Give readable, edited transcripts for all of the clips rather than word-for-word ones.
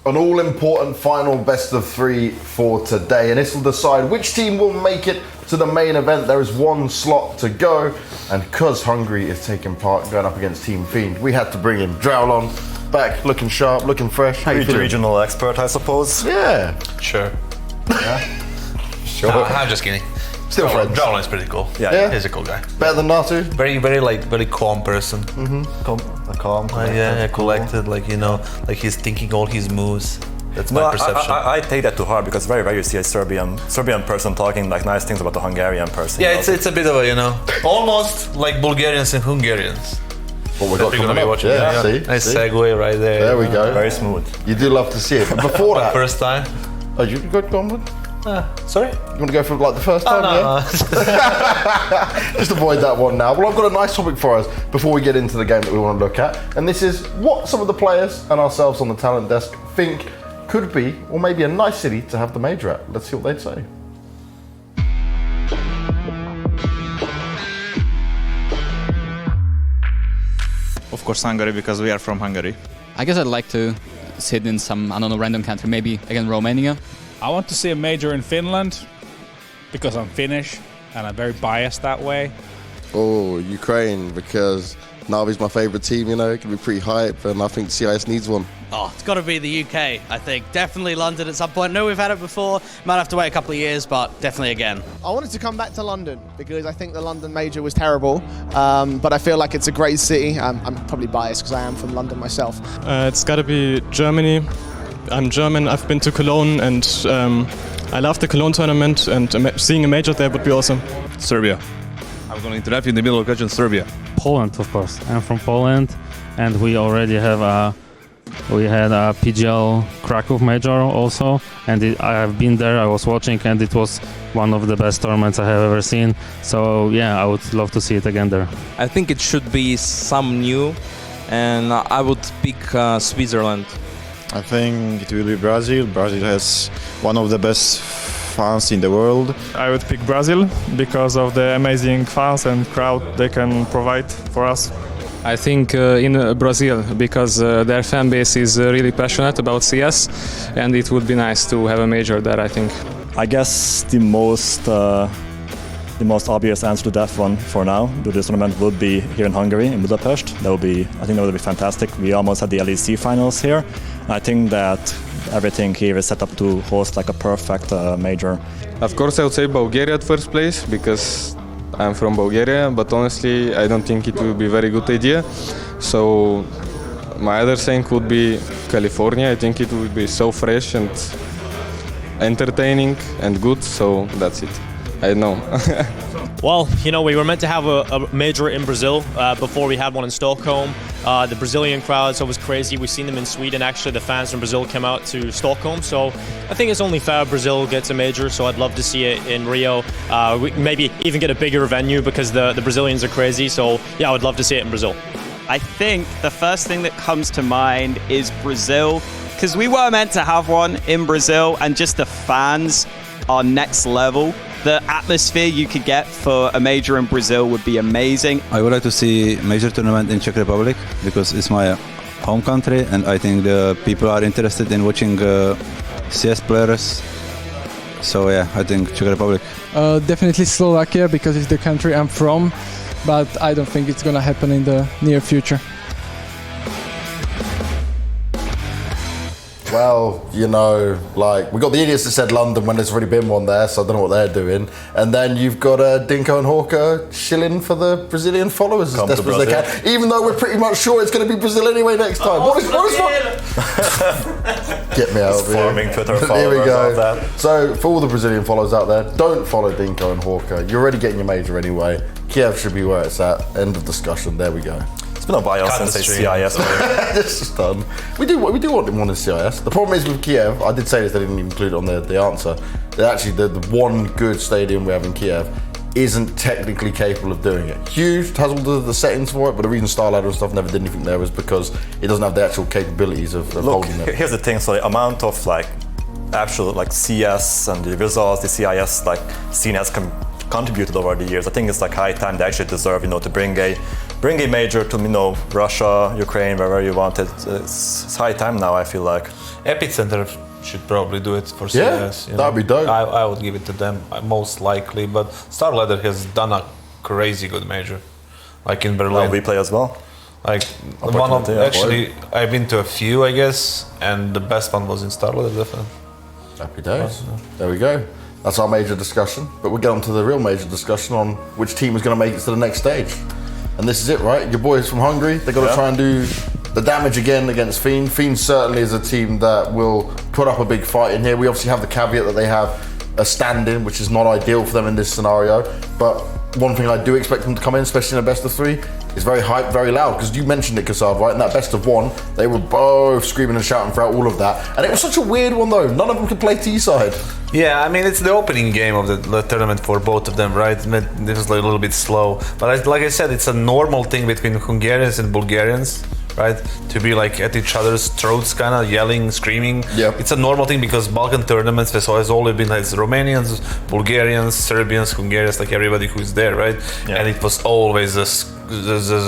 An all-important final best of 3 for today, and this will decide which team will make it to the main event. There is one slot to go, and because Hungary is taking part going up against Team Fiend, we had to bring in Drowlon, back looking sharp, looking fresh. How you feeling? Regional expert, I suppose. Yeah. Sure. Yeah. Sure. I'm just kidding. Still friends. Drowlon is pretty cool. Yeah. He's a cool guy. Better than Natu? Very calm person. Calm, collected, he's thinking all his moves. That's my perception. I take that to heart because very rarely you see a Serbian person talking like nice things about the Hungarian person. Yeah, it's a bit of a, almost like Bulgarians and Hungarians. What we got coming up. Watching. Yeah. See? Nice segue right there. There we go. Very smooth. You do love to see it. But before that... First time. Oh, you go on. Sorry? You want to go for like the first time? No. Just avoid that one now. Well, I've got a nice topic for us before we get into the game that we want to look at. And this is what some of the players and ourselves on the talent desk think could be, or maybe a nice city to have the major at. Let's see what they say. Of course Hungary, because we are from Hungary. I guess I'd like to sit in some, random country, maybe again Romania. I want to see a major in Finland because I'm Finnish and I'm very biased that way. Oh, Ukraine, because Navi's my favourite team, it can be pretty hype, and I think CIS needs one. Oh, it's got to be the UK, I think. Definitely London at some point. No, we've had it before. Might have to wait a couple of years, but definitely again. I wanted to come back to London because I think the London major was terrible, but I feel like it's a great city. I'm probably biased because I am from London myself. It's got to be Germany. I'm German, I've been to Cologne, and I love the Cologne tournament, and seeing a major there would be awesome. Serbia. I'm going to interrupt you in the middle of the question. Serbia. Poland, of course. I'm from Poland, and we already have we had a PGL Krakow major also, and I have been there, I was watching, and it was one of the best tournaments I have ever seen. So yeah, I would love to see it again there. I think it should be some new, and I would pick Switzerland. I think it will be Brazil. Brazil has one of the best fans in the world. I would pick Brazil because of the amazing fans and crowd they can provide for us. I think in Brazil, because their fan base is really passionate about CS, and it would be nice to have a major there, I think. I guess the most obvious answer to that one for now, to this tournament, would be here in Hungary, in Budapest. I think that would be fantastic. We almost had the LEC finals here. I think that everything here is set up to host like a perfect major. Of course, I would say Bulgaria at first place because I'm from Bulgaria, but honestly, I don't think it will be a very good idea. So my other thing would be California. I think it would be so fresh and entertaining and good, so that's it. I know. Well, we were meant to have a major in Brazil before we had one in Stockholm. The Brazilian crowd's always crazy. We've seen them in Sweden. Actually, the fans from Brazil came out to Stockholm. So I think it's only fair Brazil gets a major. So I'd love to see it in Rio. Maybe even get a bigger venue because the Brazilians are crazy. So yeah, I would love to see it in Brazil. I think the first thing that comes to mind is Brazil, because we were meant to have one in Brazil, and just the fans are next level. The atmosphere you could get for a major in Brazil would be amazing. I would like to see a major tournament in Czech Republic because it's my home country, and I think the people are interested in watching CS players. So yeah, I think Czech Republic. Definitely Slovakia because it's the country I'm from, but I don't think it's gonna happen in the near future. Well, we got the idiots that said London when there's already been one there, so I don't know what they're doing. And then you've got Dinko and Hawker shilling for the Brazilian followers as desperate as they can, even though we're pretty much sure it's going to be Brazil anyway next time. What is Get me out of here. Twitter Here we go. That. So, for all the Brazilian followers out there, don't follow Dinko and Hawker. You're already getting your major anyway. Kiev should be where it's at. End of discussion. There we go. It's been a while since they CIS. It's just done. We do want them on in CIS. The problem is with Kiev, I did say this, they didn't include it on the answer. That actually the one good stadium we have in Kiev isn't technically capable of doing it. Huge, has all the settings for it, but the reason StarLadder and stuff never did anything there was because it doesn't have the actual capabilities of holding it. Here's the thing, so the amount of actual CS and the results, the CIS scene has contributed over the years. I think it's high time they actually deserve, to bring a major to, Russia, Ukraine, wherever you want it. It's high time now, I feel like. Epicenter should probably do it for Yeah, CS. that'd be dope. I would give it to them, most likely. But Starladder has done a crazy good major, like in Berlin. We play as well. Like one of actually, I've been to a few, I guess, and the best one was in Starladder, definitely. Happy days. There we go. That's our major discussion. But we'll get on to the real major discussion on which team is going to make it to the next stage. And this is it, right? Your boys from Hungary, they've got to try and do the damage again against Fiend. Fiend certainly is a team that will put up a big fight in here. We obviously have the caveat that they have a stand-in, which is not ideal for them in this scenario. But one thing I do expect them to come in, especially in a best of 3, is very hyped, very loud. Because you mentioned it, Kassad, right? In that best of 1, they were both screaming and shouting throughout all of that. And it was such a weird one, though. None of them could play T-side. Yeah, I mean, it's the opening game of the tournament for both of them, right? It was like a little bit slow. But like I said, it's a normal thing between Hungarians and Bulgarians, right? To be like at each other's throats, kind of yelling, screaming. Yep. It's a normal thing because Balkan tournaments has always been like Romanians, Bulgarians, Serbians, Hungarians, like everybody who's there, right? Yeah. And it was always a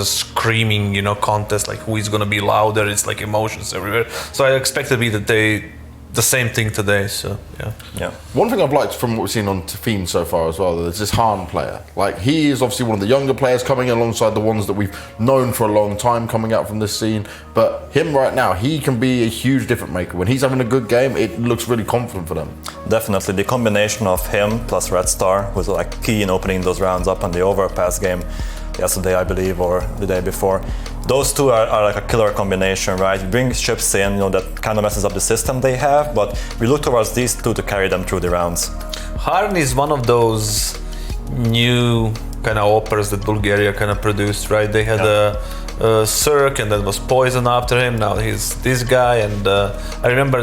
screaming, contest, like who is gonna be louder. It's like emotions everywhere. So I expect to be the same thing today, so yeah. One thing I've liked from what we've seen on Fiend so far as well, is this Hahn player. Like, he is obviously one of the younger players coming alongside the ones that we've known for a long time coming out from this scene. But him right now, he can be a huge difference maker. When he's having a good game, it looks really confident for them. Definitely. The combination of him plus Red Star was like key in opening those rounds up on the overpass game yesterday, I believe, or the day before. Those two are like a killer combination, right? You bring ships in, that kind of messes up the system they have, but we look towards these two to carry them through the rounds. Harn is one of those new kind of operas that Bulgaria kind of produced, right? They had a Cirque, and then was Poison after him. Now he's this guy, and I remember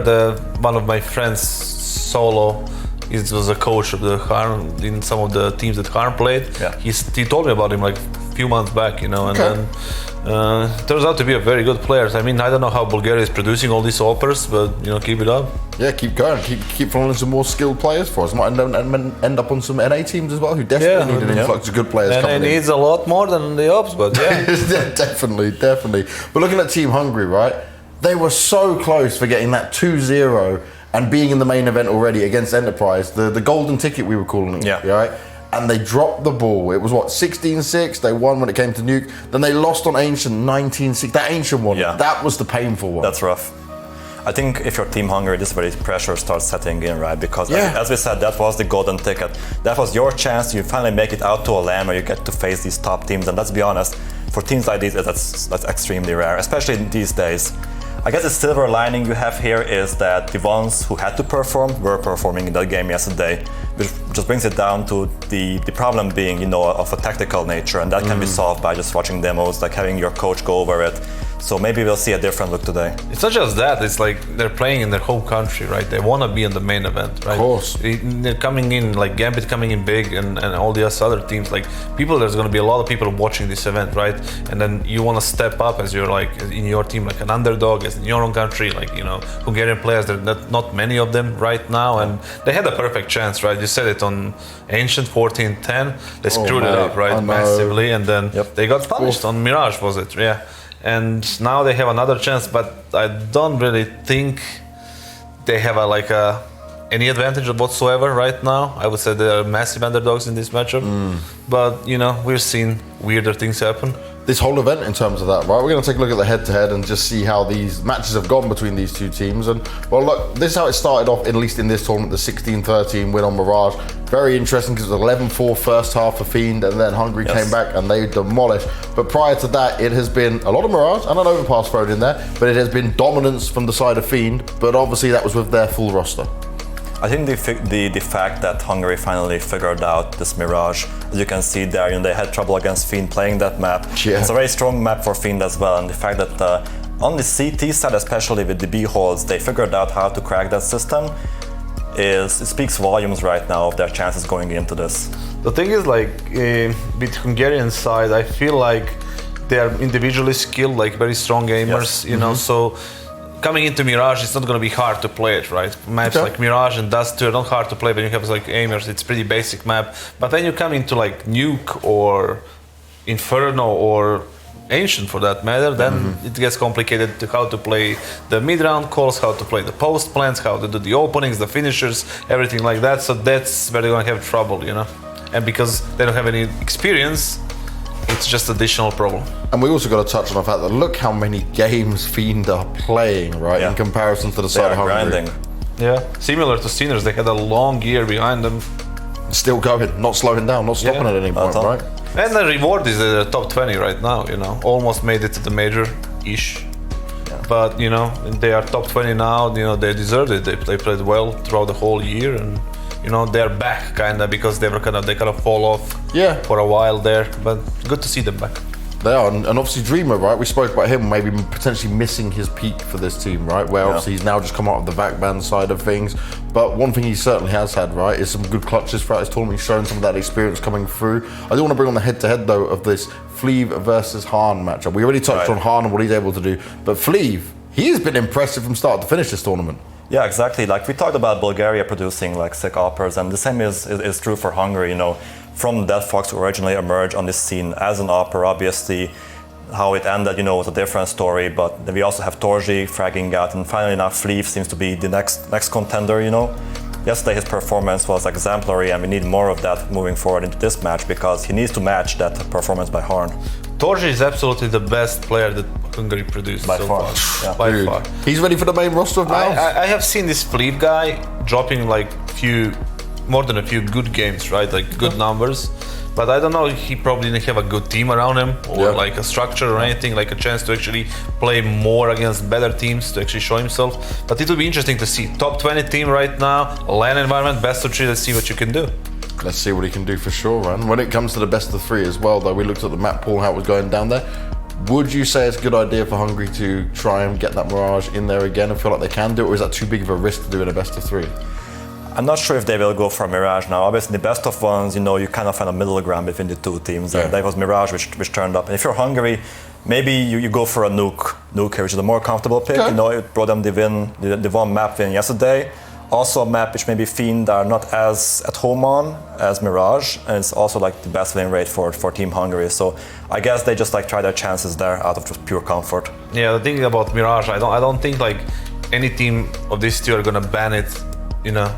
one of my friends, Solo, he was a coach of the Harn in some of the teams that Harn played. Yeah. He told me about him like a few months back, and then turns out to be a very good player. I mean, I don't know how Bulgaria is producing all these operas, but keep it up. Yeah, keep going. Keep following some more skilled players for us. Might end up on some NA teams as well, who desperately need an influx of good players coming in. And it needs a lot more than the ops, but yeah. Definitely. But looking at Team Hungary, right? They were so close for getting that 2-0 and being in the main event already against Enterprise, the golden ticket we were calling it, right? And they dropped the ball. It was 16-6, they won when it came to Nuke. Then they lost on Ancient 19-6. That Ancient one, that was the painful one. That's rough. I think if you're Team Hungary, this is where the pressure starts setting in, right? Because as we said, that was the golden ticket. That was your chance. You finally make it out to a LAN where you get to face these top teams. And let's be honest, for teams like these, that's extremely rare, especially these days. I guess the silver lining you have here is that the ones who had to perform were performing in that game yesterday, which just brings it down to the problem being, of a tactical nature, and that can be solved by just watching demos, like having your coach go over it. So maybe we'll see a different look today. It's not just that, it's like they're playing in their home country, right? They want to be in the main event, right? Of course. They're coming in, like Gambit coming in big, and all the other teams, like there's going to be a lot of people watching this event, right? And then you want to step up as you're like in your team, like an underdog, as in your own country, like, Hungarian players, there are not many of them right now, and they had a perfect chance, right? You said it on Ancient 14-10, they screwed it up, right? Massively, and then they got punished on Mirage, was it? Yeah. And now they have another chance, but I don't really think they have any advantage whatsoever right now. I would say they are massive underdogs in this matchup, but we've seen weirder things happen. This whole event in terms of that, right? We're going to take a look at the head-to-head and just see how these matches have gone between these two teams. And, well, look, this is how it started off, at least in this tournament, the 16-13 win on Mirage. Very interesting because it was 11-4 first half for Fiend, and then Hungary came back and they demolished. But prior to that, it has been a lot of Mirage and an overpass thrown in there, but it has been dominance from the side of Fiend, but obviously that was with their full roster. I think the fact that Hungary finally figured out this Mirage, as you can see there, they had trouble against Fiend playing that map. Yeah. It's a very strong map for Fiend as well, and the fact that on the CT side, especially with the B holds, they figured out how to crack that system. It speaks volumes right now of their chances going into this. The thing is, with Hungarian side, I feel like they are individually skilled, like very strong gamers, so coming into Mirage, it's not going to be hard to play it, right? Maps like Mirage and Dust 2 are not hard to play when you have aimers. It's pretty basic map. But then you come into Nuke or Inferno or ancient for that matter, then it gets complicated to how to play the mid-round calls, how to play the post plans, how to do the openings, the finishers, everything like that. So that's where they're gonna have trouble, you know. And because they don't have any experience, it's just additional problem. And we also got to touch on the fact that look how many games Fiend are playing, right, in comparison to the side of Hungary. Yeah, similar to Sinners, they had a long year behind them. Still going, not slowing down, not stopping at any point, right? And the reward is the top 20 right now, you know, almost made it to the major-ish. But, you know, they are top 20 now, you know, they deserved it. They played well throughout the whole year, and, you know, they're back kind of because they kind of fall off for a while there, but good to see them back. They are, and obviously Dreamer, right? We spoke about him maybe potentially missing his peak for this team, right? Where obviously he's now just come out of the backband side of things. But one thing he certainly has had, right, is some good clutches throughout his tournament. He's shown some of that experience coming through. I do want to bring on the head-to-head, though, of this Fleeve versus Hahn matchup. We already touched on Hahn and what he's able to do, but Fleeve, he has been impressive from start to finish this tournament. Yeah, exactly. Like we talked about Bulgaria producing like sick uppers, and the same is true for Hungary, you know. From Dead Fox, who originally emerged on this scene as an upper, obviously, how it ended, you know, was a different story, but then we also have Torji fragging out, and finally now Fleeve seems to be the next contender, you know. Yesterday his performance was exemplary, and we need more of that moving forward into this match because he needs to match that performance by Hahn. Torji is absolutely the best player that Hungary produced by so far. far. By far. He's ready for the main roster of now. I have seen this Fleeve guy dropping like more than a few good games, right? Like good numbers. But I don't know, he probably didn't have a good team around him or like a structure or anything, like a chance to actually play more against better teams to actually show himself. But it will be interesting to see. Top 20 team right now, LAN environment, best of 3, let's see what you can do. Let's see what he can do for sure, man. When it comes to the best of 3 as well, though, we looked at the map pool, how it was going down there. Would you say it's a good idea for Hungary to try and get that Mirage in there again and feel like they can do it, or is that too big of a risk to do in a best of 3? I'm not sure if they will go for Mirage now. Obviously, the best of ones, you know, you kind of find a middle ground between the two teams. Yeah. That was Mirage, which turned up. And if you're Hungary, maybe you go for a Nuke here, which is a more comfortable pick. You know, it brought them the one map win yesterday. Also a map which maybe Fiend are not as at home on as Mirage, and it's also like the best win rate for Team Hungary. So I guess they just like try their chances there out of just pure comfort. Yeah, the thing about Mirage, I don't think like any team of these two are gonna ban it. You know,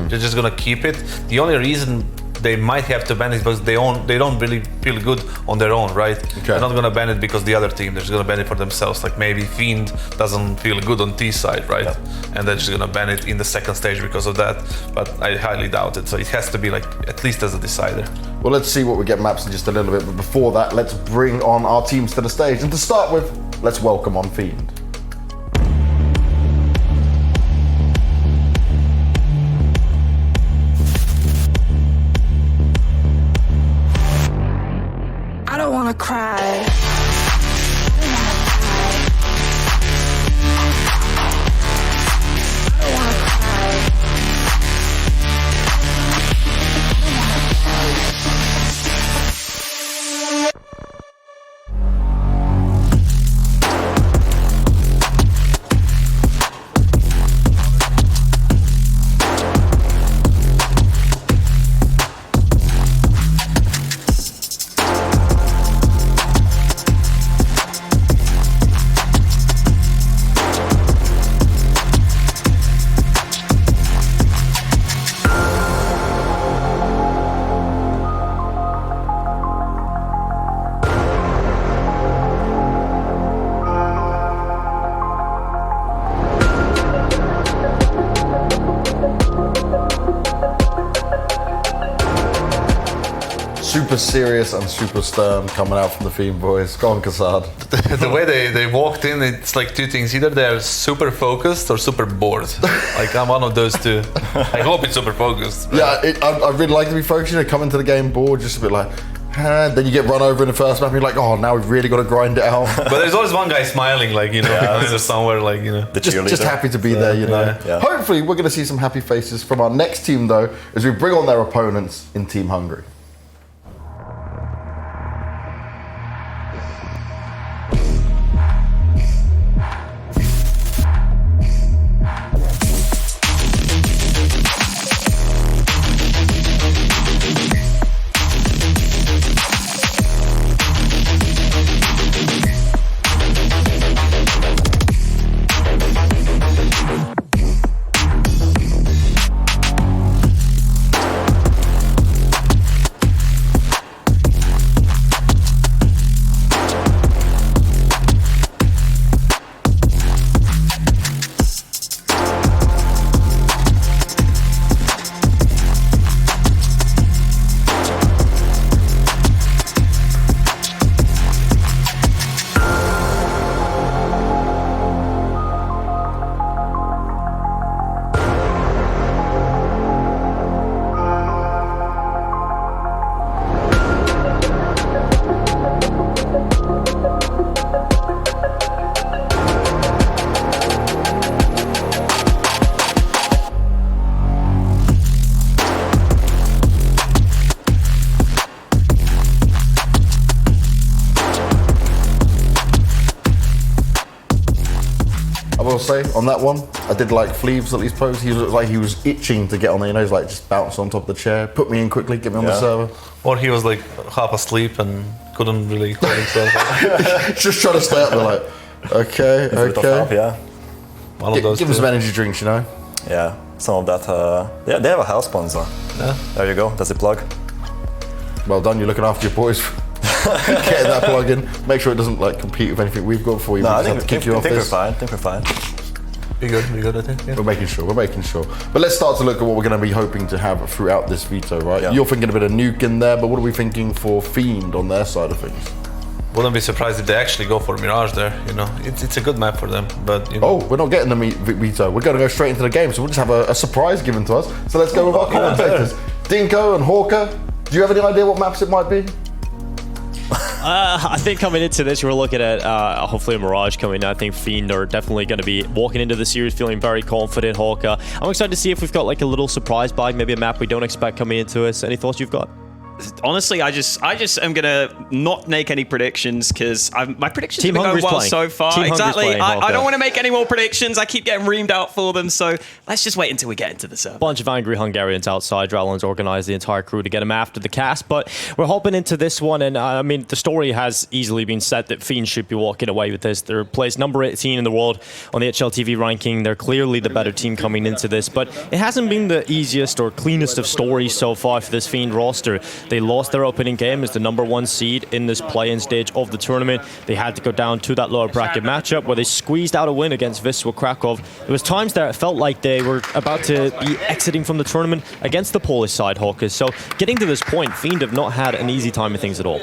they're just gonna keep it. The only reason they might have to ban it is because they don't really feel good on their own, right? They're not gonna ban it because the other team, they're just gonna ban it for themselves. Like maybe Fiend doesn't feel good on T side, right? And they're just gonna ban it in the second stage because of that. But I highly doubt it. So it has to be like at least as a decider. Well, let's see what we get maps in just a little bit. But before that, let's bring on our teams to the stage. And to start with, let's welcome on Fiend. I don't wanna cry. Super serious and super stern coming out from the Fiend boys. Go on, Kassad. The way they walked in, it's like two things. Either they're super focused or super bored. Like I'm one of those two. I hope it's super focused. Yeah, I really like to be focused. You know, come into the game bored, just a bit like, then you get run over in the first map and you're like, oh, now we've really got to grind it out. But there's always one guy smiling, like, you know, behind or somewhere, like, you know. Just happy to be there, you know. Yeah. Hopefully we're going to see some happy faces from our next team, though, as we bring on their opponents in Team Hungary. say on that one. I did like Fleaves at least pose. He looked like he was itching to get on there. You know, he's like just bounce on top of the chair, put me in quickly, get me on the server. Or he was like half asleep and couldn't really hold himself. Just trying to stay up there, like, okay. Help, yeah. One of those give him some energy drinks, you know. Yeah, some of that. Yeah, they have a house sponsor. Yeah. There you go. That's the plug. Well done. You're looking after your boys. Getting that plug in. Make sure it doesn't like compete with anything we've got for you. No, We I just have to kick you off think this. we're fine. I think we're fine. Be good, I think. Yeah. We're making sure. But let's start to look at what we're going to be hoping to have throughout this veto, right? Yeah. You're thinking a bit of Nuke in there, but what are we thinking for Fiend on their side of things? Wouldn't be surprised if they actually go for Mirage there. You know, it's a good map for them. But you know. Oh, we're not getting the veto. We're going to go straight into the game, so we'll just have a surprise given to us. So let's go with our commentators, Dinko and Hawker. Do you have any idea what maps it might be? I think coming into this, we're looking at hopefully a Mirage coming. I think Fiend are definitely going to be walking into the series feeling very confident. Hawker, I'm excited to see if we've got like a little surprise bag, maybe a map we don't expect coming into us. Any thoughts you've got? Honestly, I just am gonna not make any predictions because my predictions Team have been going well Hungary's so far. Team Exactly. Hungary's playing, I don't want to make any more predictions. I keep getting reamed out for them, so let's just wait until we get into the server. Bunch of angry Hungarians outside. Dralon's organized the entire crew to get him after the cast, but we're hopping into this one, and I mean, the story has easily been set that Fiend should be walking away with this. They're placed number 18 in the world on the HLTV ranking. They're clearly the better team coming into this, but it hasn't been the easiest or cleanest of stories so far for this Fiend roster. They lost their opening game as the number 1 seed in this play-in stage of the tournament. They had to go down to that lower bracket matchup where they squeezed out a win against Wisła Krakow. There was times there it felt like they were about to be exiting from the tournament against the Polish side, Hawkers. So getting to this point, Fiend have not had an easy time with things at all.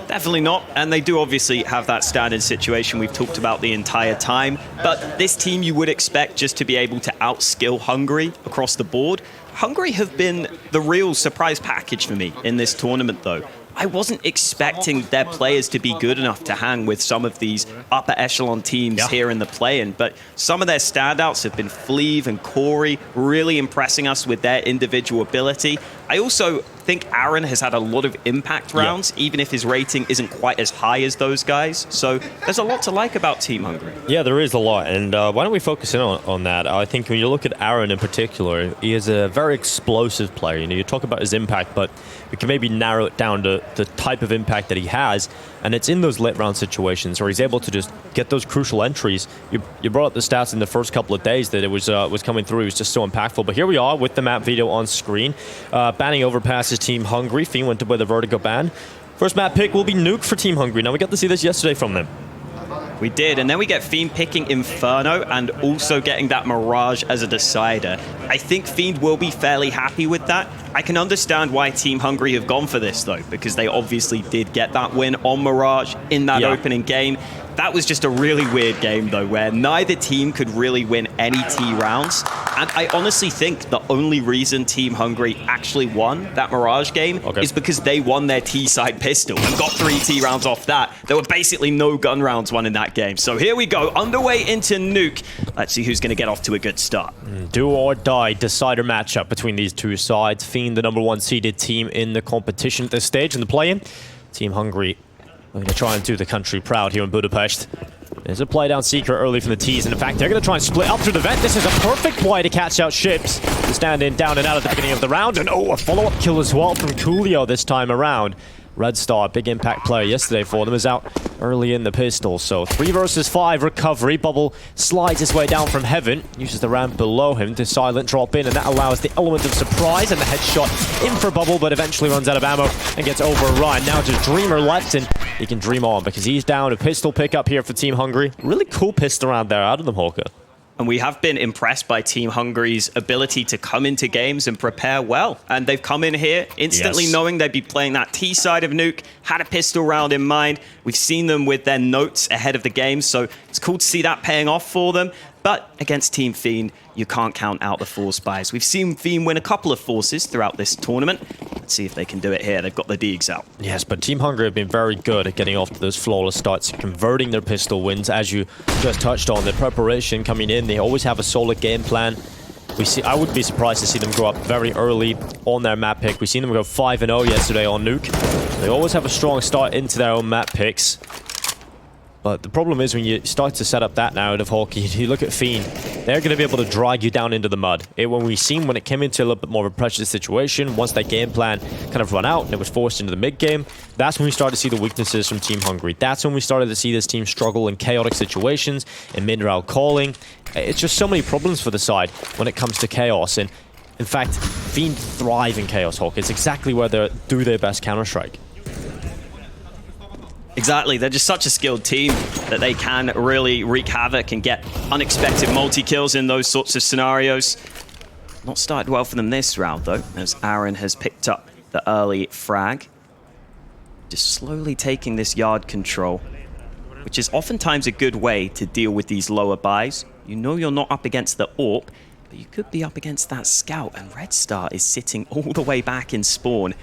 Definitely not, and they do obviously have that standard situation we've talked about the entire time, but this team you would expect just to be able to outskill Hungary across the board. Hungary have been the real surprise package for me in this tournament though. I wasn't expecting their players to be good enough to hang with some of these upper echelon teams here in the play-in, but some of their standouts have been Fleave and Corey, really impressing us with their individual ability. I also think Aaron has had a lot of impact rounds, even if his rating isn't quite as high as those guys. So there's a lot to like about Team Hungary. Yeah, there is a lot, and why don't we focus in on that? I think when you look at Aaron in particular, he is a very explosive player. You know, you talk about his impact, but we can maybe narrow it down to the type of impact that he has, and it's in those late round situations where he's able to just get those crucial entries. You brought up the stats in the first couple of days that it was coming through. It was just so impactful. But here we are with the map video on screen, banning overpasses Team Hungary. Fiend went to with a vertigo ban. First map pick will be Nuke for Team Hungary. Now we got to see this yesterday from them. We did, and then we get Fiend picking Inferno and also getting that Mirage as a decider. I think Fiend will be fairly happy with that. I can understand why Team Hungary have gone for this though, because they obviously did get that win on Mirage in that opening game. That was just a really weird game though, where neither team could really win any T rounds. And I honestly think the only reason Team Hungary actually won that Mirage game is because they won their T-side pistol and got 3 T rounds off that. There were basically no gun rounds won in that game. So here we go, underway into Nuke. Let's see who's going to get off to a good start. Do or die decider matchup between these two sides. Fiend, the number 1 seeded team in the competition at this stage in the play-in. Team Hungary, we're going to try and do the country proud here in Budapest. There's a play down secret early from the T's, and in fact, they're going to try and split up through the vent. This is a perfect play to catch out Ships. To stand in down and out at the beginning of the round, and a follow-up kill as well from Coolio this time around. Red Star, big impact player yesterday for them, is out early in the pistol. So 3 versus 5 recovery. Bubble slides his way down from heaven, uses the ramp below him to silent drop in, and that allows the element of surprise and the headshot in for Bubble, but eventually runs out of ammo and gets overrun. Now just Dreamer left, and he can dream on because he's down. A pistol pickup here for Team Hungary. Really cool pistol round there out of them, Hawker. And we have been impressed by Team Hungary's ability to come into games and prepare well. And they've come in here instantly knowing they'd be playing that T side of Nuke, had a pistol round in mind. We've seen them with their notes ahead of the game, so it's cool to see that paying off for them. But against Team Fiend, you can't count out the Force buys. We've seen Fiend win a couple of Forces throughout this tournament. Let's see if they can do it here. They've got the Deegs out. Yes, but Team Hungary have been very good at getting off to those flawless starts, converting their pistol wins, as you just touched on. Their preparation coming in, they always have a solid game plan. I wouldn't be surprised to see them go up very early on their map pick. We've seen them go 5-0 yesterday on Nuke. They always have a strong start into their own map picks. But the problem is when you start to set up that narrative, Hawk, you look at Fiend, they're going to be able to drag you down into the mud. When we seen when it came into a little bit more of a pressure situation, once that game plan kind of run out and it was forced into the mid-game, that's when we started to see the weaknesses from Team Hungary. That's when we started to see this team struggle in chaotic situations, in mid-round calling. It's just so many problems for the side when it comes to chaos. And in fact, Fiend thrive in chaos, Hawk. It's exactly where they do their best Counter-Strike. Exactly, they're just such a skilled team that they can really wreak havoc and get unexpected multi-kills in those sorts of scenarios. Not started well for them this round though, as Aaron has picked up the early frag. Just slowly taking this yard control, which is oftentimes a good way to deal with these lower buys. You know you're not up against the AWP, but you could be up against that scout, and Red Star is sitting all the way back in spawn.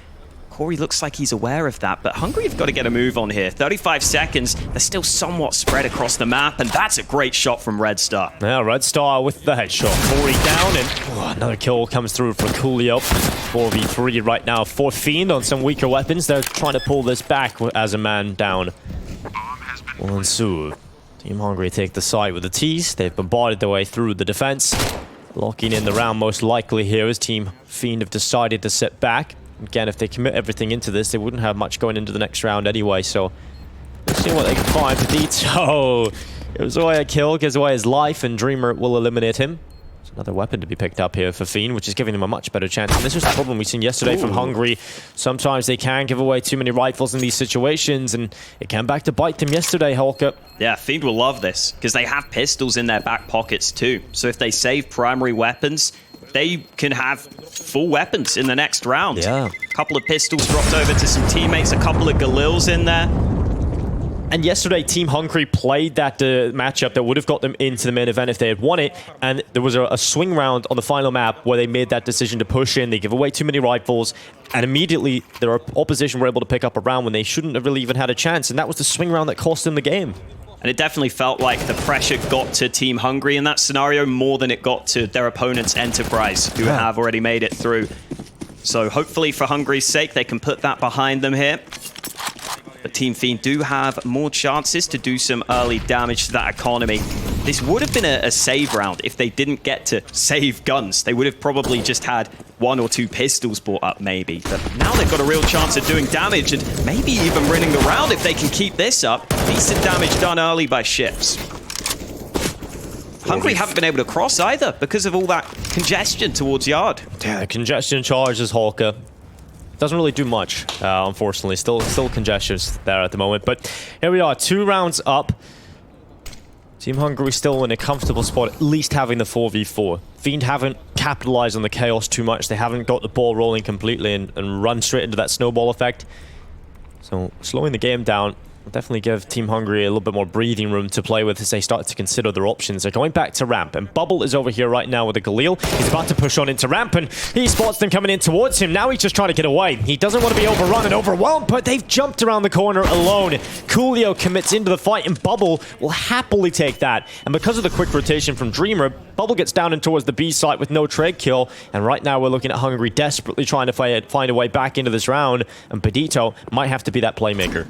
Corey looks like he's aware of that, but Hungary have got to get a move on here. 35 seconds, they're still somewhat spread across the map, and that's a great shot from Red Star. Now Red Star with the headshot. Corey down, and another kill comes through for Coolio. 4v3 right now for Fiend on some weaker weapons. They're trying to pull this back as a man down. Well, Su. Team Hungary take the side with the T's. They've bombarded their way through the defense. Locking in the round most likely here as Team Fiend have decided to sit back. Again, if they commit everything into this, they wouldn't have much going into the next round anyway, so let's see what they can find. Pedito gives away a kill, gives away his life, and Dreamer will eliminate him. It's another weapon to be picked up here for Fiend, which is giving them a much better chance. And this was the problem we seen yesterday from Hungary. Sometimes they can give away too many rifles in these situations, and it came back to bite them yesterday, Holker. Yeah, Fiend will love this, because they have pistols in their back pockets too. So if they save primary weapons, they can have full weapons in the next round. Yeah. A couple of pistols dropped over to some teammates, a couple of Galils in there. And yesterday, Team Hungary played that matchup that would have got them into the main event if they had won it. And there was a swing round on the final map where they made that decision to push in. They give away too many rifles. And immediately, their opposition were able to pick up a round when they shouldn't have really even had a chance. And that was the swing round that cost them the game. And it definitely felt like the pressure got to Team Hungary in that scenario more than it got to their opponent's Enterprise, who have already made it through. So hopefully for Hungary's sake, they can put that behind them here. But Team Fiend do have more chances to do some early damage to that economy. This would have been a save round if they didn't get to save guns. They would have probably just had 1 or 2 pistols brought up maybe. But now they've got a real chance of doing damage and maybe even winning the round if they can keep this up. Decent damage done early by ships. Hungary haven't been able to cross either because of all that congestion towards yard. Yeah, the congestion charges Holker. Doesn't really do much, unfortunately. Still congestion's there at the moment. But here we are, 2 rounds up. Team Hungary still in a comfortable spot, at least having the 4v4. Fiend haven't capitalized on the chaos too much. They haven't got the ball rolling completely and run straight into that snowball effect. So slowing the game down will definitely give Team Hungary a little bit more breathing room to play with as they start to consider their options. They're going back to ramp, and Bubble is over here right now with a Galil. He's about to push on into ramp, and he spots them coming in towards him. Now he's just trying to get away. He doesn't want to be overrun and overwhelmed, but they've jumped around the corner alone. Coolio commits into the fight, and Bubble will happily take that. And because of the quick rotation from Dreamer, Bubble gets down and towards the B site with no trade kill, and right now we're looking at Hungary desperately trying to find a way back into this round, and Pedito might have to be that playmaker.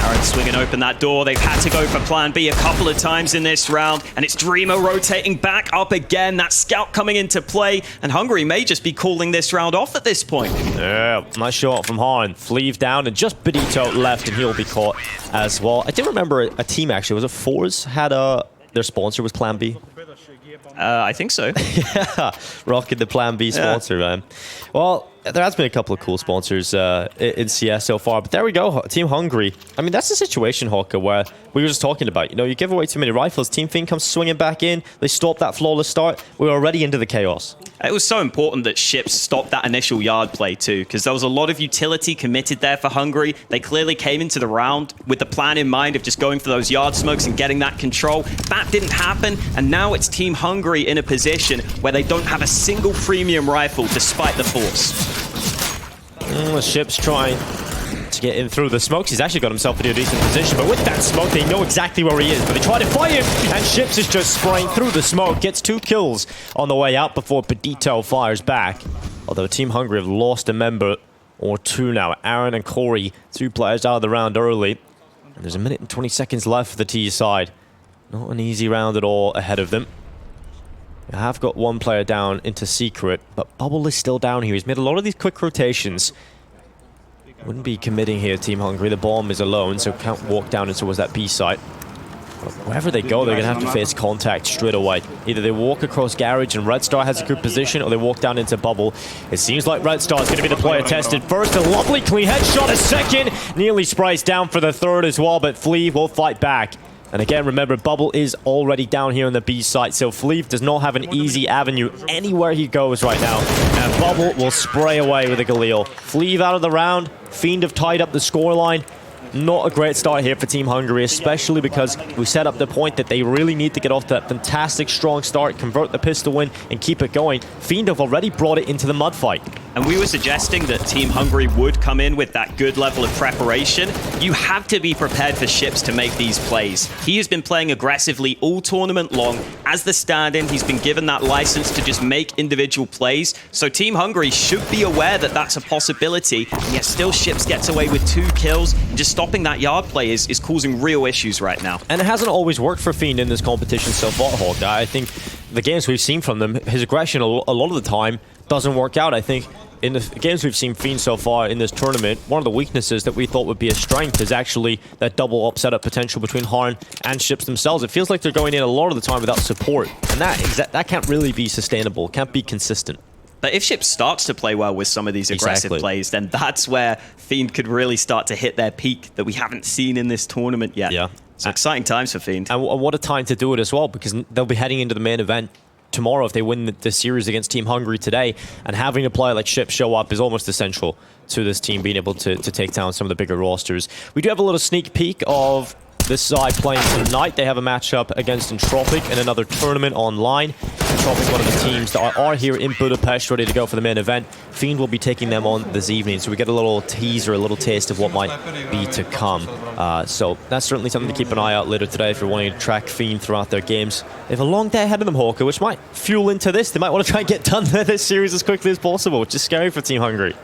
Aaron swinging open that door. They've had to go for plan B a couple of times in this round, and it's Dreamer rotating back up again. That scout coming into play, and Hungary may just be calling this round off at this point. Yeah, nice shot from Harn. Fleeve down, and just Pedito left, and he'll be caught as well. I do remember a team, actually, was it Fours, had their sponsor was Plan B? I think so. Yeah, rocking the Plan B sponsor, man. Well, there has been a couple of cool sponsors in CS so far, but there we go, Team Hungary. I mean, that's the situation, Hawker, where we were just talking about. You know, you give away too many rifles, Team Fiend comes swinging back in, they stop that flawless start, we're already into the chaos. It was so important that ships stopped that initial yard play too, because there was a lot of utility committed there for Hungary. They clearly came into the round with the plan in mind of just going for those yard smokes and getting that control. That didn't happen, and now it's Team Hungary in a position where they don't have a single premium rifle despite the force. The ship's trying to get in through the smokes. He's actually got himself into a decent position, but with that smoke, they know exactly where he is. But they try to fight him, and Ships is just spraying through the smoke. Gets 2 kills on the way out before Pedito fires back. Although Team Hungary have lost a member or 2 now. Aaron and Corey, 2 players out of the round early. And there's 1 minute and 20 seconds left for the T side. Not an easy round at all ahead of them. I have got one player down into Secret, but Bubble is still down here. He's made a lot of these quick rotations. Wouldn't be committing here, Team Hungary. The bomb is alone, so can't walk down in towards that B site. But wherever they go, they're going to have to face contact straight away. Either they walk across Garage and Red Star has a good position, or they walk down into Bubble. It seems like Red Star is going to be the player tested first. A lovely clean headshot, a second. Nearly sprays down for the third as well, but Flea will fight back. And again, remember, Bubble is already down here on the B site, so Fleeve does not have an easy avenue anywhere he goes right now. And Bubble will spray away with a Galil. Fleeve out of the round. Fiend have tied up the scoreline. Not a great start here for Team Hungary, especially because we set up the point that they really need to get off that fantastic strong start, convert the pistol win, and keep it going. Fiend have already brought it into the mud fight. And we were suggesting that Team Hungary would come in with that good level of preparation. You have to be prepared for Ships to make these plays. He has been playing aggressively all tournament long. As the stand-in, he's been given that license to just make individual plays. So Team Hungary should be aware that that's a possibility. And yet still Ships gets away with 2 kills. And just stopping that yard play is causing real issues right now. And it hasn't always worked for Fiend in this competition so far, Hawk. I think the games we've seen from them, his aggression a lot of the time doesn't work out. I think in the games we've seen Fiend so far in this tournament, one of the weaknesses that we thought would be a strength is actually that double up setup potential between Harn and Ships themselves. It feels like they're going in a lot of the time without support, and that can't really be sustainable, can't be consistent. But if Ships starts to play well with some of these aggressive plays, then that's where Fiend could really start to hit their peak that we haven't seen in this tournament yet. Yeah. It's exciting times for Fiend. And what a time to do it as well, because they'll be heading into the main event tomorrow if they win the series against Team Hungary today, and having a player like Ships show up is almost essential to this team being able to take down some of the bigger rosters. We do have a little sneak peek of this side playing tonight. They have a matchup against Entropic in another tournament online. Entropic, one of the teams that are here in Budapest, ready to go for the main event. Fiend will be taking them on this evening, so we get a little teaser, a little taste of what might be to come. So that's certainly something to keep an eye out later today if you're wanting to track Fiend throughout their games. They have a long day ahead of them, Hawker, which might fuel into this. They might want to try and get done this series as quickly as possible, which is scary for Team Hungary.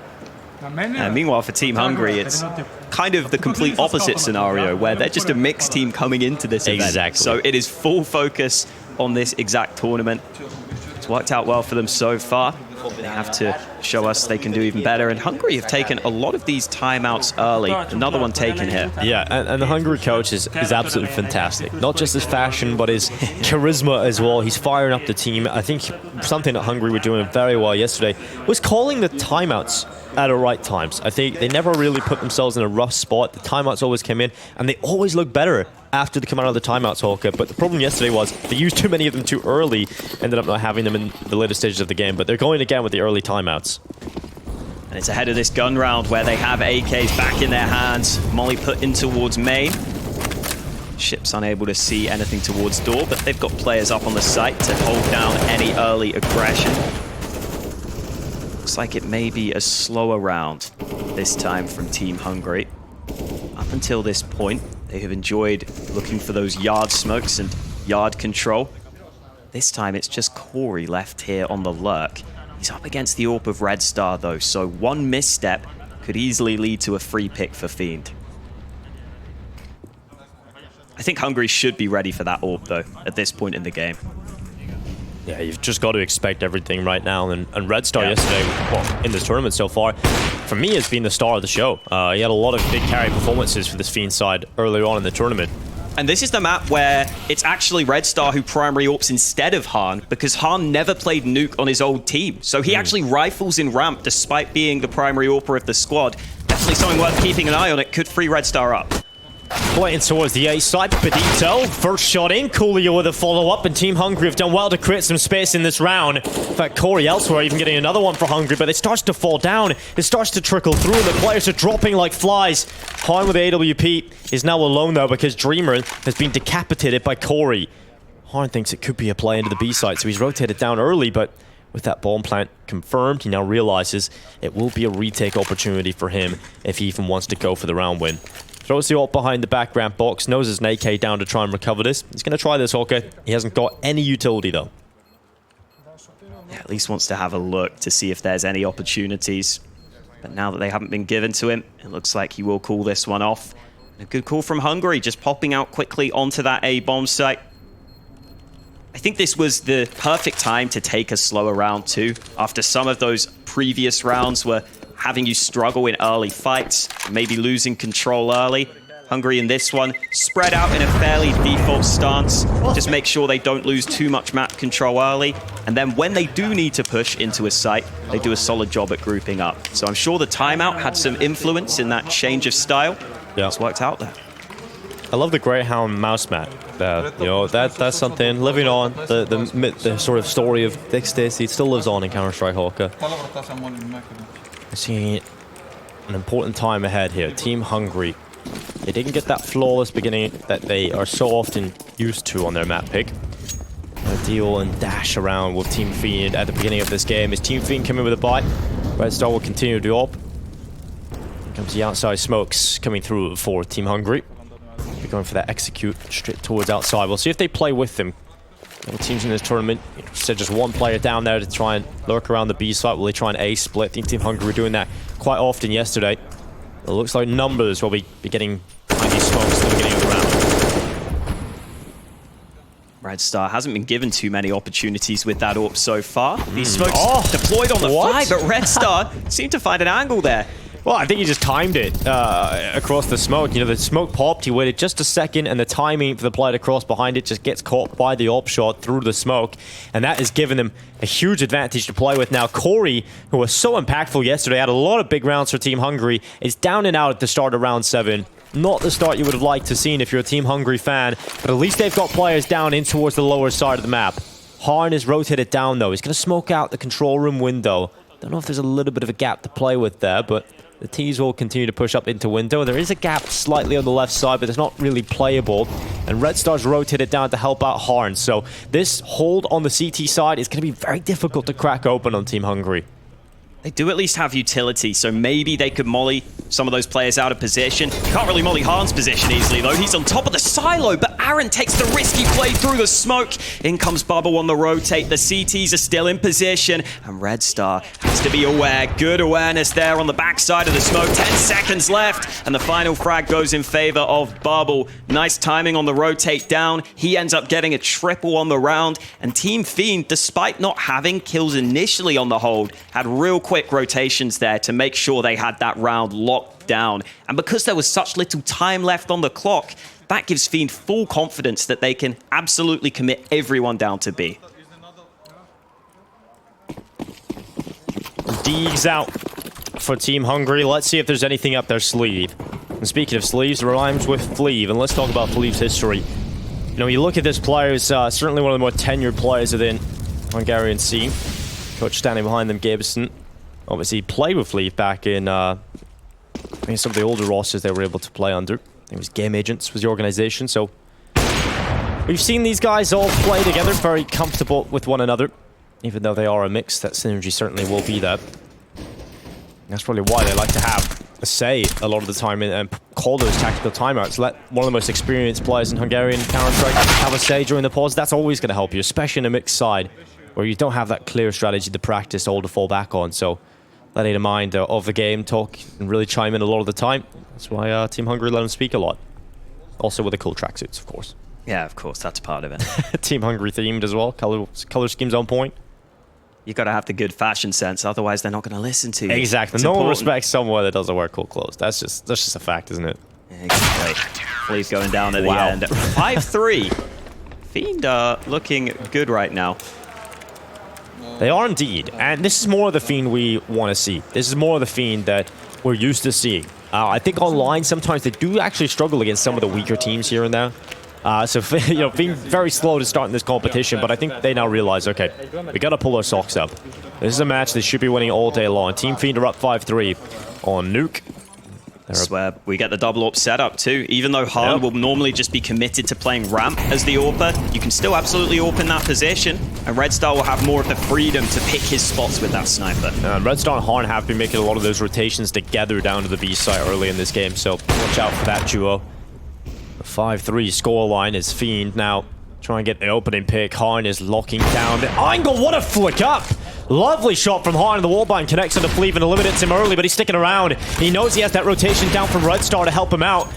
Meanwhile, for Team Hungary, it's kind of the complete opposite scenario, where they're just a mixed team coming into this event. Exactly. So it is full focus on this exact tournament. It's worked out well for them so far. They have to show us they can do even better. And Hungary have taken a lot of these timeouts early. Another one taken here. Yeah, and the Hungary coach is absolutely fantastic. Not just his fashion, but his charisma as well. He's firing up the team. I think something that Hungary were doing very well yesterday was calling the timeouts at the right times. I think they never really put themselves in a rough spot. The timeouts always came in, and they always look better after they come out of the timeouts, Hawker. But the problem yesterday was they used too many of them too early, ended up not having them in the later stages of the game. But they're going again with the early timeouts. And it's ahead of this gun round where they have AKs back in their hands. Molly put in towards main. Ships unable to see anything towards door, but they've got players up on the site to hold down any early aggression. Looks like it may be a slower round this time from Team Hungary. Up until this point, they have enjoyed looking for those yard smokes and yard control. This time it's just Corey left here on the lurk. He's up against the AWP of Red Star though, so one misstep could easily lead to a free pick for Fiend. I think Hungary should be ready for that AWP though, at this point in the game. Yeah, you've just got to expect everything right now. And Red Star yesterday, well, in this tournament so far, for me, has been the star of the show. He had a lot of big carry performances for this Fiend side earlier on in the tournament. And this is the map where it's actually Red Star who primary AWPs instead of Hahn, because Hahn never played Nuke on his old team. So he actually rifles in ramp despite being the primary AWPer of the squad. Definitely something worth keeping an eye on. It could free Red Star up. Playing towards the A side, Benito, first shot in, Coolio with a follow-up, and Team Hungary have done well to create some space in this round. In fact, Corey elsewhere even getting another one for Hungary, but it starts to fall down, it starts to trickle through, and the players are dropping like flies. Harn with AWP is now alone though, because Dreamer has been decapitated by Corey. Harn thinks it could be a play into the B side, so he's rotated down early, but with that bomb plant confirmed, he now realizes it will be a retake opportunity for him if he even wants to go for the round win. Throws the ult behind the back ramp box, knows there's an AK down to try and recover this. He's going to try this, Hawker. He hasn't got any utility, though. Yeah, at least wants to have a look to see if there's any opportunities. But now that they haven't been given to him, it looks like he will call this one off. A good call from Hungary, just popping out quickly onto that A bomb site. I think this was the perfect time to take a slower round too. After some of those previous rounds were having you struggle in early fights, maybe losing control early. Hungary in this one, spread out in a fairly default stance. Just make sure they don't lose too much map control early. And then when they do need to push into a site, they do a solid job at grouping up. So I'm sure the timeout had some influence in that change of style. Yeah, it's worked out there. I love the Greyhound mouse mat. You know, that's something living on. The sort of story of Dick Stacey still lives on in Counter-Strike Hawker. I see an important time ahead here. Team Hungary. They didn't get that flawless beginning that they are so often used to on their map pick. Deal and dash around with Team Fiend at the beginning of this game. Is Team Fiend coming with a bite? Red Star will continue to op. Here comes the outside smokes coming through for Team Hungary. They're going for that execute straight towards outside. We'll see if they play with them. All teams in this tournament, said just one player down there to try and lurk around the B site. Will they try and A split? I think Team Hungary were doing that quite often yesterday. It looks like numbers will be getting behind these smokes at the beginning of the round. Red Star hasn't been given too many opportunities with that AWP so far. These smokes deployed on the fly, but Red Star seemed to find an angle there. Well, I think he just timed it across the smoke. You know, the smoke popped, he waited just a second, and the timing for the player to cross behind it just gets caught by the AWP shot through the smoke, and that has given them a huge advantage to play with. Now, Corey, who was so impactful yesterday, had a lot of big rounds for Team Hungary, is down and out at the start of round 7. Not the start you would have liked to seen if you're a Team Hungary fan, but at least they've got players down in towards the lower side of the map. Harn is rotated down, though. He's going to smoke out the control room window. Don't know if there's a little bit of a gap to play with there, but the T's will continue to push up into window. There is a gap slightly on the left side, but it's not really playable. And Red Star's rotated down to help out Harn. So this hold on the CT side is going to be very difficult to crack open on Team Hungary. They do at least have utility, so maybe they could molly some of those players out of position. Can't really molly Harn's position easily, though. He's on top of the silo, but Aaron takes the risky play through the smoke. In comes Bubble on the rotate. The CTs are still in position, and Red Star has to be aware. Good awareness there on the backside of the smoke. 10 seconds left, and the final frag goes in favor of Bubble. Nice timing on the rotate down. He ends up getting a triple on the round, and Team Fiend, despite not having kills initially on the hold, had real quick rotations there to make sure they had that round locked down. And because there was such little time left on the clock, that gives Fiend full confidence that they can absolutely commit everyone down to B. Deegs out for Team Hungary. Let's see if there's anything up their sleeve. And speaking of sleeves, it rhymes with Fleeve. And let's talk about Fleeve's history. You know, you look at this player, he's certainly one of the more tenured players within Hungarian scene. Coach standing behind them, Gibson. Obviously, he played with Fleeve back in I think some of the older rosters they were able to play under. I think it was Game Agents was the organization. So we've seen these guys all play together, very comfortable with one another. Even though they are a mix, that synergy certainly will be there. That's probably why they like to have a say a lot of the time and call those tactical timeouts. Let one of the most experienced players in Hungarian Counter-Strike have a say during the pause. That's always going to help you, especially in a mixed side where you don't have that clear strategy to practice or to fall back on. So let a mind of the game, talk and really chime in a lot of the time. That's why Team Hungary let them speak a lot. Also with the cool tracksuits, of course. Yeah, of course, that's part of it. Team Hungary themed as well. Color scheme's on point. You got to have the good fashion sense, otherwise they're not going to listen to you. Exactly. No one respects someone that doesn't wear cool clothes. That's just a fact, isn't it? Exactly. Fleeve going down at the end. 5-3. Fiend are looking good right now. They are indeed, and this is more of the Fiend we want to see. This is more of the Fiend that we're used to seeing. I think online sometimes they do actually struggle against some of the weaker teams here and there. So, you know, being very slow to start in this competition, but I think they now realize, okay, we got to pull our socks up. This is a match they should be winning all day long. Team Fiend are up 5-3 on Nuke. I swear, we get the double AWP setup too. Even though Harn will normally just be committed to playing ramp as the AWPer, you can still absolutely AWP in that position, and Red Star will have more of the freedom to pick his spots with that sniper. Red Star and Harn have been making a lot of those rotations together down to the B site early in this game, so watch out for that duo. The 5-3 scoreline is Fiend now trying to get the opening pick. Harn is locking down the angle. What a flick up! Lovely shot from Harn. The wallbind connects on the Fleeve and eliminates him early, but he's sticking around. He knows he has that rotation down from Red Star to help him out.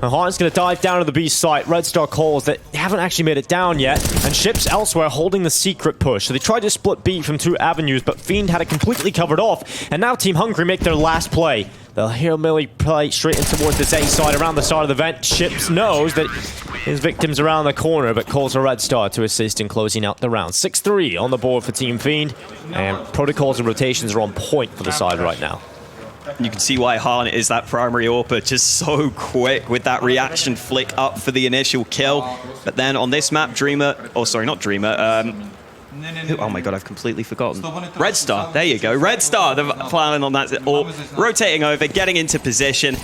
And Harn's going to dive down to the B site. Red Star calls that they haven't actually made it down yet. And Ships elsewhere holding the secret push. So they tried to split B from 2 avenues, but Fiend had it completely covered off. And now Team Hungary make their last play. They'll Hail Mary play straight in towards this A side, around the side of the vent. Ships knows that his victim's around the corner, but calls a Red Star to assist in closing out the round. 6-3 on the board for Team Fiend. And protocols and rotations are on point for the side right now. You can see why Han is that primary AWPer, just so quick with that reaction flick up for the initial kill. But then on this map, Dreamer, oh sorry, not Dreamer, oh my god, I've completely forgotten. Red Star, there you go. Red Star, they're planning on that, or rotating over, getting into position.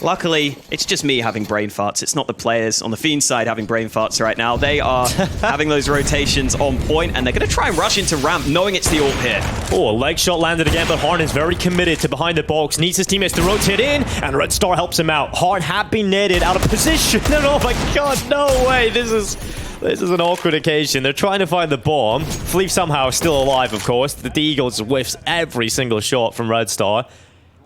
Luckily, it's just me having brain farts. It's not the players on the Fiend side having brain farts right now. They are having those rotations on point, and they're going to try and rush into ramp, knowing it's the ult here. Oh, a leg shot landed again, but Harn is very committed to behind the box. Needs his teammates to rotate in, and Red Star helps him out. Harn had been netted out of position, and oh my god, no way! This is an awkward occasion. They're trying to find the bomb. Fleef somehow is still alive, of course. The Eagles whiffs every single shot from Red Star.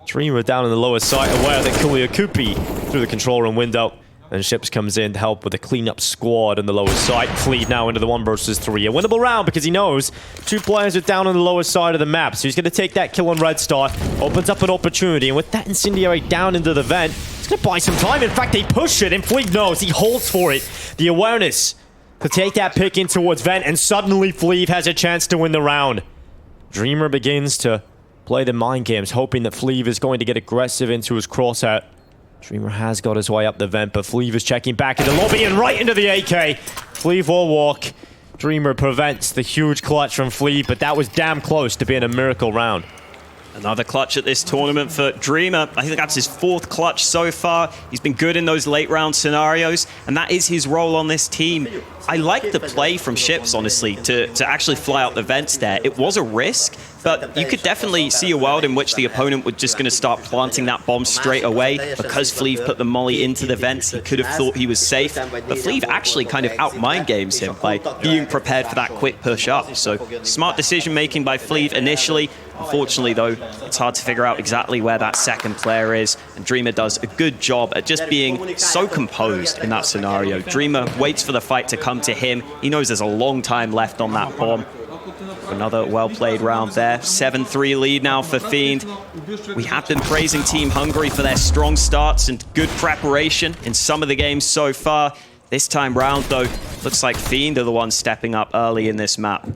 Dreamer down in the lower side, aware that Kulia could be through the control room window. And Ships comes in to help with a cleanup squad in the lower side. Fleet now into the 1 versus 3. A winnable round because he knows 2 players are down on the lower side of the map. So he's going to take that kill on Red Star. Opens up an opportunity. And with that incendiary down into the vent, he's going to buy some time. In fact, they push it. And Fleet knows. He holds for it. The awareness to take that pick in towards vent. And suddenly Fleet has a chance to win the round. Dreamer begins to play the mind games, hoping that Fleeve is going to get aggressive into his crosshair. Dreamer has got his way up the vent, but Fleeve is checking back in the lobby and right into the AK. Fleeve will walk. Dreamer prevents the huge clutch from Fleeve, but that was damn close to being a miracle round. Another clutch at this tournament for Dreamer. I think that's his 4th clutch so far. He's been good in those late round scenarios, and that is his role on this team. I like the play from Ships, honestly, to actually fly out the vents there. It was a risk, but you could definitely see a world in which the opponent was just going to start planting that bomb straight away. Because Fleeve put the molly into the vents, he could have thought he was safe. But Fleeve actually kind of out-mind games him by being prepared for that quick push up. So smart decision making by Fleeve initially. Unfortunately, though, it's hard to figure out exactly where that second player is. And Dreamer does a good job at just being so composed in that scenario. Dreamer waits for the fight to come to him. He knows there's a long time left on that bomb. Another well-played round there. 7-3 lead now for Fiend. We have been praising Team Hungary for their strong starts and good preparation in some of the games so far. This time round, though, looks like Fiend are the ones stepping up early in this map.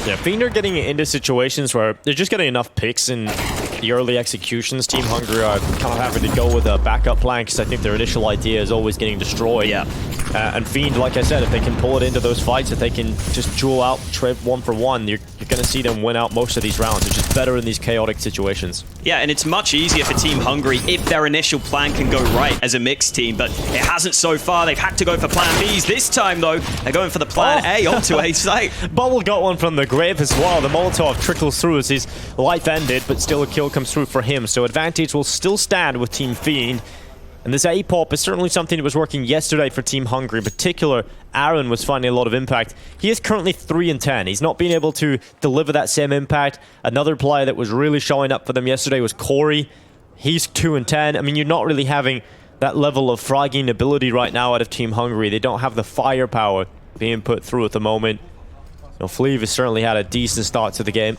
Yeah, Fiend are getting into situations where they're just getting enough picks in the early executions. Team Hungary are kind of having to go with a backup plan because I think their initial idea is always getting destroyed. Yeah. And Fiend, like I said, if they can pull it into those fights, if they can just duel out, trade 1 for 1, you're going to see them win out most of these rounds. It's just better in these chaotic situations. Yeah, and it's much easier for Team Hungary if their initial plan can go right as a mixed team, but it hasn't so far. They've had to go for plan Bs. This time, though, they're going for the plan A onto A site. Bubble got one from the grave as well. The Molotov trickles through as his life ended, but still a kill comes through for him. So advantage will still stand with Team Fiend. And this A-pop is certainly something that was working yesterday for Team Hungary. In particular, Aaron was finding a lot of impact. He is currently 3-10. He's not been able to deliver that same impact. Another player that was really showing up for them yesterday was Corey. He's 2-10. I mean, you're not really having that level of fragging ability right now out of Team Hungary. They don't have the firepower being put through at the moment. Fleeve has certainly had a decent start to the game.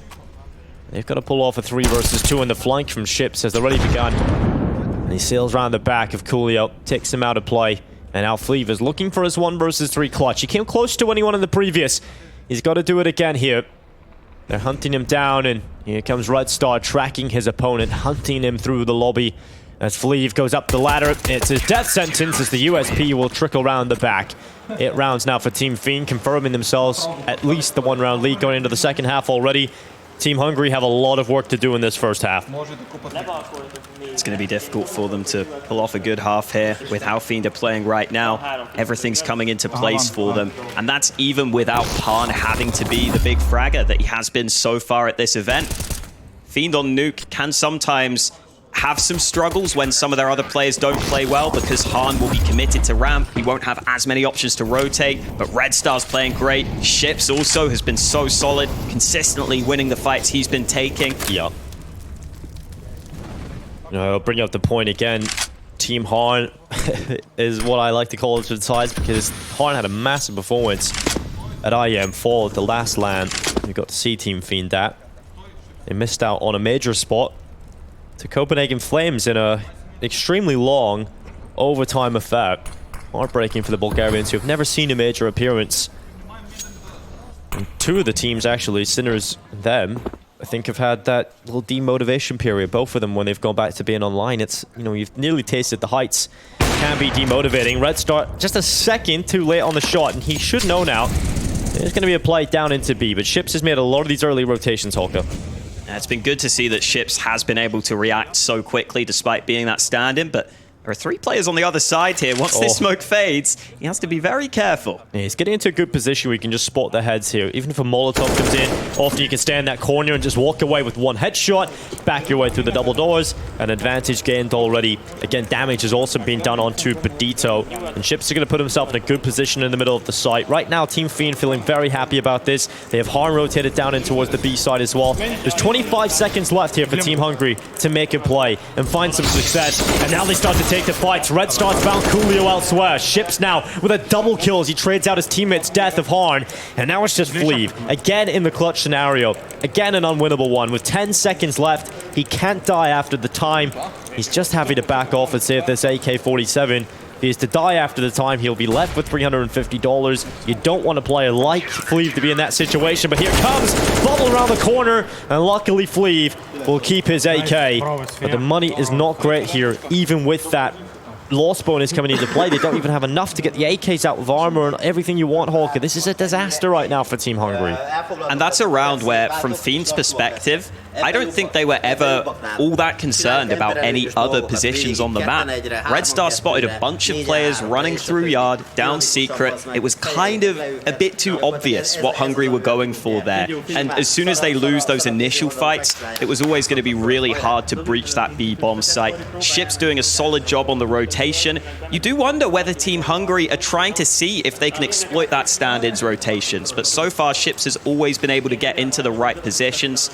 They've got to pull off a 3 versus 2 in the flank from Ships has already begun. And he sails around the back of Coolio, takes him out of play. And now Fleeve is looking for his 1 versus 3 clutch. He came close to anyone in the previous. He's got to do it again here. They're hunting him down, and here comes Red Star tracking his opponent, hunting him through the lobby. As Fleeve goes up the ladder, it's his death sentence as the USP will trickle around the back. 8 rounds now for Team Fiend, confirming themselves at least the 1-round lead going into the second half already. Team Hungary have a lot of work to do in this first half. It's going to be difficult for them to pull off a good half here with how Fiend are playing right now. Everything's coming into place for them, and that's even without Han having to be the big fragger that he has been so far at this event. Fiend on Nuke can sometimes have some struggles when some of their other players don't play well because Han will be committed to ramp. He won't have as many options to rotate, but Red Star's playing great. Ships also has been so solid, consistently winning the fights he's been taking. Yeah. I'll bring up the point again. Team Harn is what I like to call it to the sides, because Harn had a massive performance at IEM Fall at the last LAN. We got to see Team Fiend that. They missed out on a major spot to Copenhagen Flames in a extremely long overtime affair. Heartbreaking for the Bulgarians, who have never seen a major appearance. And two of the teams, actually, Sinners and them, I think have had that little demotivation period. Both of them, when they've gone back to being online, it's, you've nearly tasted the heights. Can be demotivating. Red Star just a second too late on the shot, and he should know now. There's going to be a play down into B, but Ships has made a lot of these early rotations, Holker. Yeah, it's been good to see that Ships has been able to react so quickly despite being that stand-in, but there are 3 players on the other side here. Once this smoke fades, he has to be very careful. Yeah, he's getting into a good position where you can just spot the heads here. Even if a Molotov comes in, often you can stay in that corner and just walk away with one headshot, back your way through the double doors. An advantage gained already. Again, damage has also been done onto Badito. And Ships are going to put himself in a good position in the middle of the site. Right now, Team Fiend feeling very happy about this. They have Harn rotated down in towards the B side as well. There's 25 seconds left here for Team Hungary to make a play and find some success. And now they start to take the fights. Red Star's found Coolio elsewhere. Ships now with a double kill as he trades out his teammate's death of Harn. And now it's just Fleeve. Again in the clutch scenario. Again an unwinnable one. With 10 seconds left, he can't die after the time. He's just happy to back off and save this AK-47. If he is to die after the time, he'll be left with $350. You don't want a player like Fleeve to be in that situation, but here comes Bubble around the corner, and luckily Fleeve will keep his AK. But the money is not great here, even with that loss bonus coming into play. They don't even have enough to get the AKs out with armor and everything you want, Hawker. This is a disaster right now for Team Hungary. And that's a round where, from Fiend's perspective, I don't think they were ever all that concerned about any other positions on the map. Red Star spotted a bunch of players running through yard, down secret. It was kind of a bit too obvious what Hungary were going for there. And as soon as they lose those initial fights, it was always going to be really hard to breach that B-bomb site. Ships doing a solid job on the rotation. You do wonder whether Team Hungary are trying to see if they can exploit that stand-in's rotations. But so far, Ships has always been able to get into the right positions.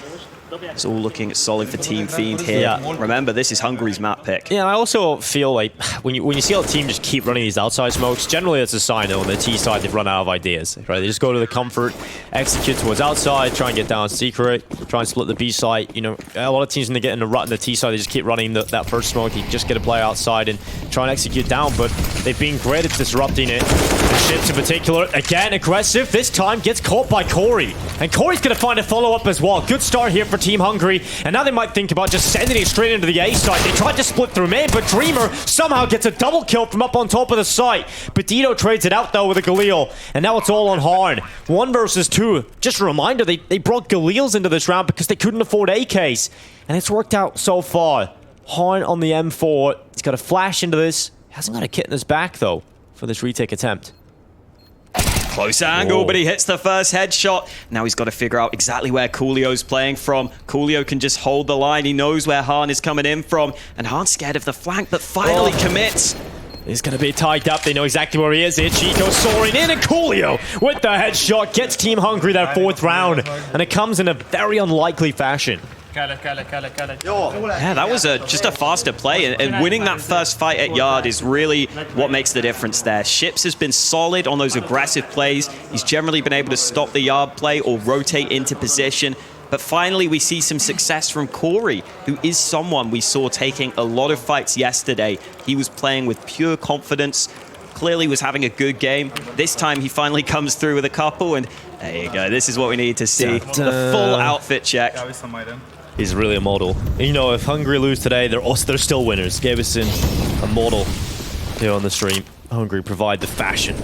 It's all looking solid for Team Fiend here. Yeah. Remember, this is Hungary's map pick. Yeah, I also feel like when you see a team just keep running these outside smokes, generally it's a sign that on the T side they've run out of ideas. Right? They just go to the comfort, execute towards outside, try and get down secret, try and split the B side. A lot of teams when they get in a rut in the T side, they just keep running that first smoke. You just get a player outside and try and execute down, but they've been great at disrupting it. And Ships in particular, again aggressive. This time gets caught by Corey, and Corey's going to find a follow-up as well. Good start here for Team Hungary, and now they might think about just sending it straight into the A site. They tried to split through main, but Dreamer somehow gets a double kill from up on top of the site. Badito trades it out though with a Galil, and now it's all on Harn. 1 versus 2. Just a reminder, they brought Galils into this round because they couldn't afford AKs, and it's worked out so far. Harn on the M4. He's got a flash into this. Hasn't got a kit in his back though for this retake attempt. Close angle, but he hits the first headshot. Now he's got to figure out exactly where Coolio's playing from. Coolio can just hold the line. He knows where Harn is coming in from. And Harn's scared of the flank, but finally commits. He's going to be tied up. They know exactly where he is here. Chico soaring in, and Coolio with the headshot gets Team Hungary their 4th round. And it comes in a very unlikely fashion. Yeah, that was just a faster play, and winning that first fight at Yard is really what makes the difference there. Ships has been solid on those aggressive plays. He's generally been able to stop the Yard play or rotate into position. But finally, we see some success from Corey, who is someone we saw taking a lot of fights yesterday. He was playing with pure confidence, clearly was having a good game. This time, he finally comes through with a couple, and there you go. This is what we need to see. The full outfit check. He's really a model. If Hungary lose today, they're still winners. Gavison, a model here on the stream. Hungary provide the fashion.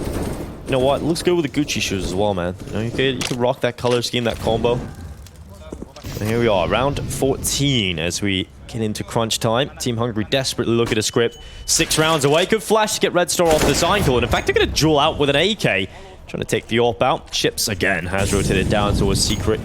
You know what? It looks good with the Gucci shoes as well, man. You could rock that color scheme, that combo. And here we are, round 14 as we get into crunch time. Team Hungary desperately look at a script. 6 rounds away. Good flash to get Red Star off this angle. And in fact, they're going to duel out with an AK. Trying to take the AWP out. Ships again has rotated down to a secret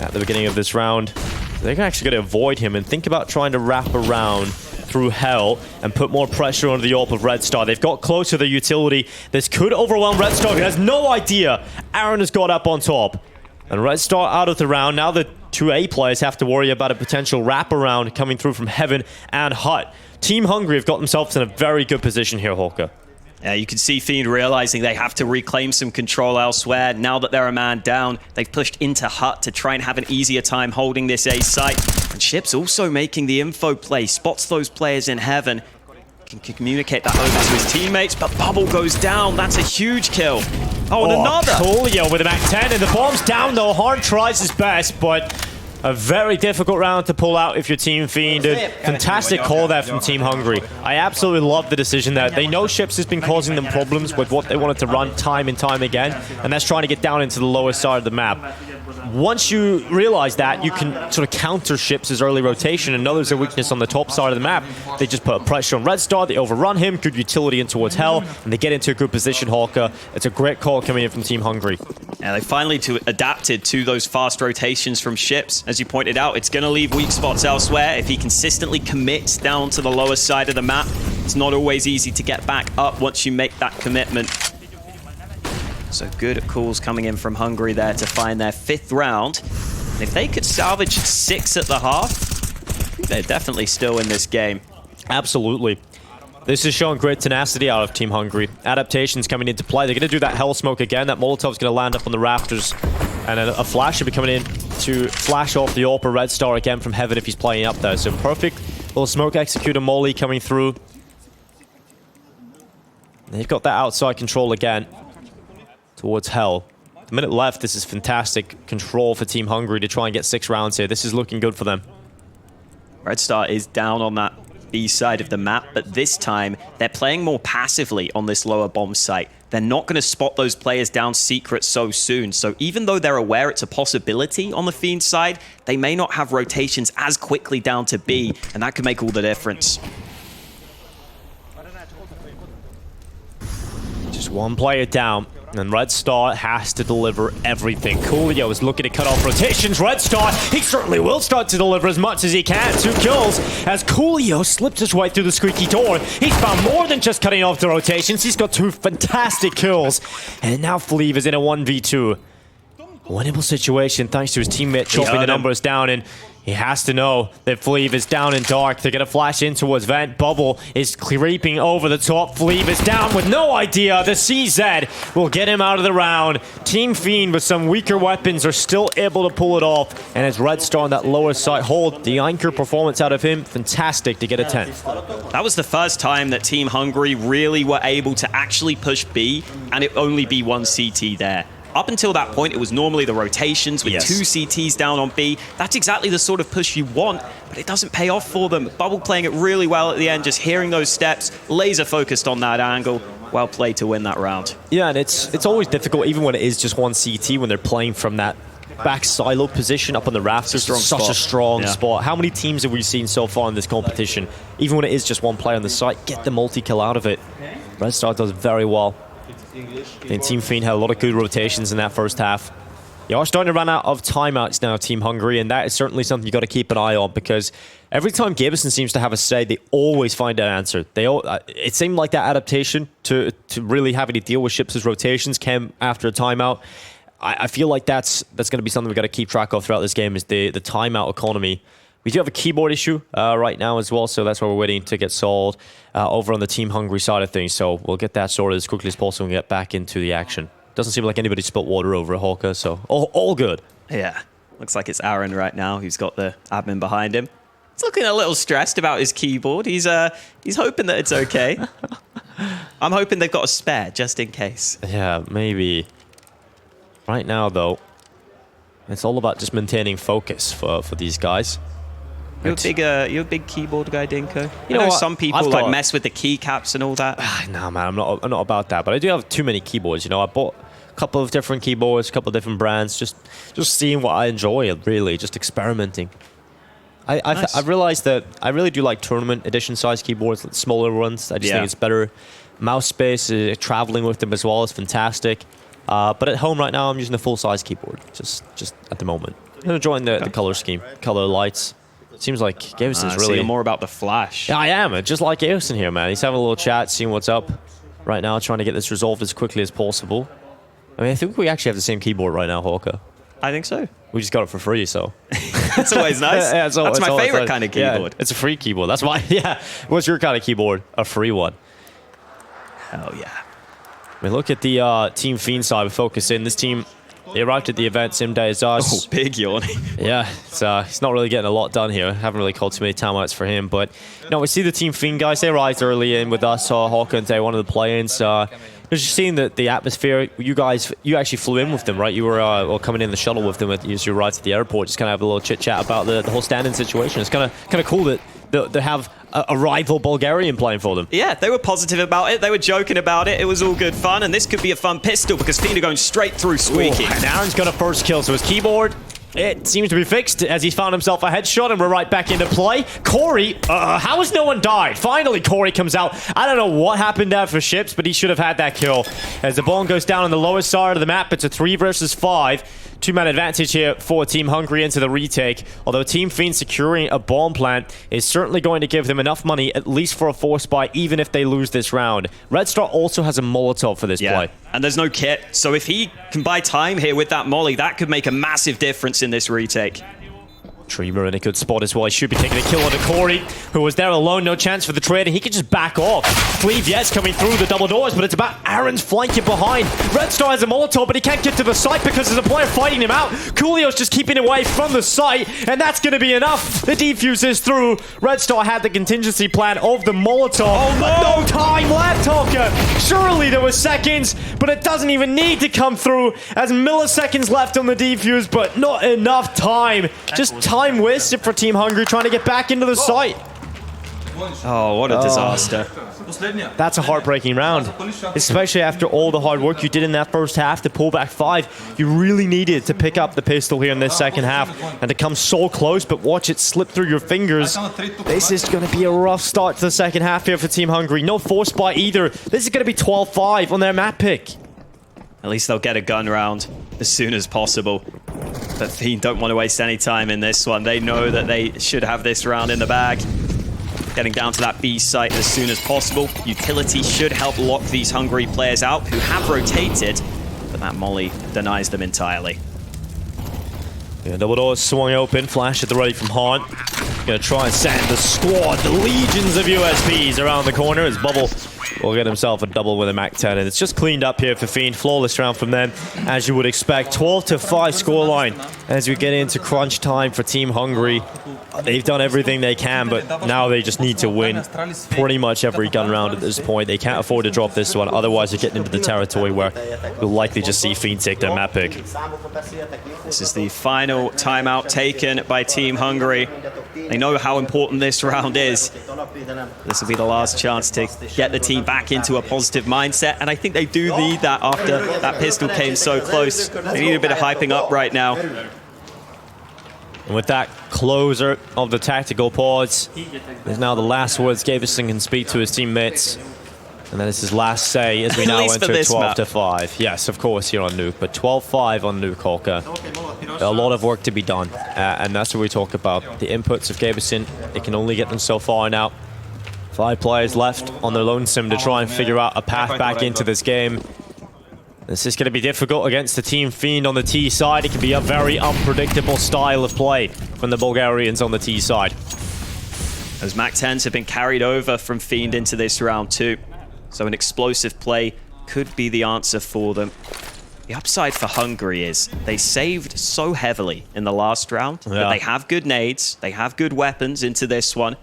at the beginning of this round. They're actually going to avoid him and think about trying to wrap around through Hell and put more pressure on the AWP of Red Star. They've got close to the utility. This could overwhelm Red Star, who has no idea Aaron has got up on top. And Red Star out of the round. Now the two A players have to worry about a potential wraparound coming through from Heaven and Hut. Team Hungary have got themselves in a very good position here, Hawker. Yeah, you can see Fiend realizing they have to reclaim some control elsewhere. Now that they're a man down, they've pushed into Hut to try and have an easier time holding this A site. And Ship's also making the info play, spots those players in Heaven, can communicate that over to his teammates, but Bubble goes down. That's a huge kill. Oh, and another. Coolio with a Mac 10, and the bomb's down though. Horn tries his best, but a very difficult round to pull out if you're Team Fiend. Fantastic call there from Team Hungary. I absolutely love the decision there. They know Ships has been causing them problems with what they wanted to run time and time again, and that's trying to get down into the lower side of the map. Once you realize that, you can sort of counter Ships' early rotation and know there's a weakness on the top side of the map. They just put pressure on Red Star, they overrun him, good utility in towards Hell, and they get into a good position, Hawker. It's a great call coming in from Team Hungary. Yeah, they finally adapted to those fast rotations from Ships. As you pointed out, it's going to leave weak spots elsewhere. If he consistently commits down to the lower side of the map, it's not always easy to get back up once you make that commitment. So good calls coming in from Hungary there to find their 5th round. And if they could salvage 6 at the half, they're definitely still in this game. Absolutely. This is showing great tenacity out of Team Hungary. Adaptations coming into play. They're going to do that Hell Smoke again. That Molotov's going to land up on the rafters. And a flash should be coming in to flash off the AWP Red Star again from Heaven if he's playing up there. So perfect little smoke executor molly coming through. They've got that outside control again towards Hell. The minute left, this is fantastic control for Team Hungary to try and get 6 rounds here. This is looking good for them. Red Star is down on that B side of the map, but this time they're playing more passively on this lower bomb site. They're not going to spot those players down secret so soon. So even though they're aware it's a possibility on the Fiend side, they may not have rotations as quickly down to B, and that could make all the difference. Just one player down. And Red Star has to deliver everything. Coolio is looking to cut off rotations. Red Star, he certainly will start to deliver as much as he can. 2 kills as Coolio slips his way through the squeaky door. He's found more than just cutting off the rotations. He's got 2 fantastic kills. And now Fleeve is in a 1v2. Winnable situation thanks to his teammate chopping the numbers down, and he has to know that Fleeve is down in dark. They're going to flash in towards Vent. Bubble is creeping over the top. Fleeve is down with no idea. The CZ will get him out of the round. Team Fiend with some weaker weapons are still able to pull it off. And as Red Star on that lower side hold, the anchor performance out of him, fantastic to get a 10th. That was the first time that Team Hungary really were able to actually push B, and it only be 1 CT there. Up until that point, it was normally the rotations with 2 CTs down on B. That's exactly the sort of push you want, but it doesn't pay off for them. Bubble playing it really well at the end, just hearing those steps, laser focused on that angle. Well played to win that round. Yeah, and it's always difficult, even when it is just 1 CT, when they're playing from that back silo position up on the rafters. Such a strong spot. How many teams have we seen so far in this competition, even when it is just 1 player on the site, get the multi-kill out of it? Red Star does very well. And Team Fiend had a lot of good rotations in that first half. You are starting to run out of timeouts now, Team Hungary, and that is certainly something you got to keep an eye on, because every time Gabison seems to have a say, they always find an answer. It seemed like that adaptation to really having to deal with Ships' rotations came after a timeout. I feel like that's going to be something we've got to keep track of throughout this game, is the timeout economy. We do have a keyboard issue right now as well, so that's why we're waiting to get solved over on the Team Hungary side of things. So we'll get that sorted as quickly as possible and get back into the action. Doesn't seem like anybody spilt water over a Hawker, so all good. Yeah, looks like it's Aaron right now who's got the admin behind him. He's looking a little stressed about his keyboard. He's hoping that it's okay. I'm hoping they've got a spare just in case. Yeah, maybe. Right now, though, it's all about just maintaining focus for these guys. You're a big keyboard guy, Dinko. You know some people mess with the keycaps and all that. Nah, man, I'm not about that. But I do have too many keyboards. You know, I bought a couple of different keyboards, a couple of different brands, just seeing what I enjoy. Really, just experimenting. I've realized that I really do like tournament edition size keyboards, like smaller ones. I just think it's better. Mouse space, traveling with them as well is fantastic. But at home right now, I'm using a full size keyboard, just at the moment. I'm enjoying the color scheme, color lights. Seems like Gavison's really... So you're more about the flash. Yeah, I am. Just like Gavison here, man. He's having a little chat, seeing what's up right now, trying to get this resolved as quickly as possible. I mean, I think we actually have the same keyboard right now, Hawker. I think so. We just got it for free, so. It's always nice. Yeah, That's my favorite kind of keyboard. Yeah, it's a free keyboard. That's why, yeah. What's your kind of keyboard? A free one. Hell yeah. I mean, look at the Team Fiend side. We focus in. This team, they arrived at the event same day as us. Oh, big yawning. Yeah, he's not really getting a lot done here. Haven't really called too many timeouts for him. But, we see the Team Fiend guys. They arrived early in with us. Hawkins, they one of the play-ins. Just seeing the atmosphere. You actually flew in with them, right? You were coming in the shuttle with them as you arrived at the airport. Just kind of have a little chit-chat about the whole stand-in situation. It's kind of cool that they have a rival Bulgarian playing for them. Yeah, they were positive about it. They were joking about it. It was all good fun, and this could be a fun pistol because Fiend are going straight through Squeaky. And Aaron's got a first kill, so his keyboard, it seems to be fixed as he found himself a headshot, and we're right back into play. Corey, how has no one died? Finally, Corey comes out. I don't know what happened there for Ships, but he should have had that kill. As the ball goes down on the lowest side of the map, it's a 3 versus 5. Two-man advantage here for Team Hungary into the retake. Although Team Fiend securing a bomb plant is certainly going to give them enough money, at least for a force buy, even if they lose this round. Red Star also has a Molotov for this play. And there's no kit, so if he can buy time here with that molly, that could make a massive difference in this retake. Dreamer in a good spot as well. He should be taking a kill on Corey, who was there alone. No chance for the trade, and he can just back off. Cleave, yes, coming through the double doors, but it's about Aaron's flanking behind. Red Star has a Molotov, but he can't get to the site because there's a player fighting him out. Coolio's just keeping away from the site, and that's going to be enough. The defuse is through. Red Star had the contingency plan of the Molotov. Oh, no time left, Talker. Surely there was seconds, but it doesn't even need to come through as milliseconds left on the defuse, but not enough time. Just time wasted for Team Hungary trying to get back into the site. Oh, what a disaster. That's a heartbreaking round, especially after all the hard work you did in that first half to pull back 5. You really needed to pick up the pistol here in this second half and to come so close, but watch it slip through your fingers. This is going to be a rough start to the second half here for Team Hungary. No force buy either. This is going to be 12-5 on their map pick. At least they'll get a gun round as soon as possible. But Fiend don't want to waste any time in this one. They know that they should have this round in the bag. Getting down to that B site as soon as possible. Utility should help lock these Hungary players out who have rotated, but that molly denies them entirely. Yeah, double doors swung open, flash at the ready from Haunt. Gonna try and send the squad, the legions of USPs around the corner as Bubble will get himself a double with a MAC-10, and it's just cleaned up here for Fiend. Flawless round from them, as you would expect. 12-5 scoreline as we get into crunch time for Team Hungary. They've done everything they can, but now they just need to win pretty much every gun round at this point. They can't afford to drop this one, otherwise they're getting into the territory where we'll likely just see Fiend take their map pick. This is the final timeout taken by Team Hungary. They know how important this round is. This will be the last chance to get the team back into a positive mindset, and I think they do need that after that pistol came so close. They need a bit of hyping up right now. And with that closer of the tactical pause, is now the last words Gavison can speak to his teammates. And that is his last say as we now enter 12-5. Yes, of course, here on Nuke, but 12-5 on Nuke, Holker. A lot of work to be done, and that's what we talk about. The inputs of Gavison, it can only get them so far now. 5 players left on their lonesome to try and figure out a path back into this game. This is going to be difficult against the Team Fiend on the T side. It can be a very unpredictable style of play from the Bulgarians on the T side. Those MAC-10s have been carried over from Fiend into this round too. So an explosive play could be the answer for them. The upside for Hungary is they saved so heavily in the last round that they have good nades, they have good weapons into this one.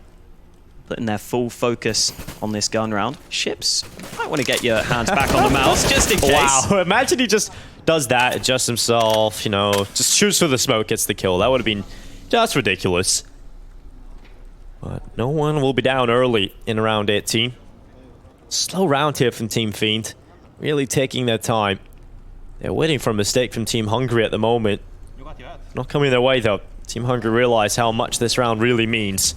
Putting their full focus on this gun round. Ships, you might want to get your hands back on the mouse just in case. Wow, imagine he just does that, adjusts himself, you know, just shoots for the smoke, gets the kill. That would have been just ridiculous. But no one will be down early in round 18. Slow round here from Team Fiend. Really taking their time. They're waiting for a mistake from Team Hungary at the moment. Not coming their way though. Team Hungary realize how much this round really means.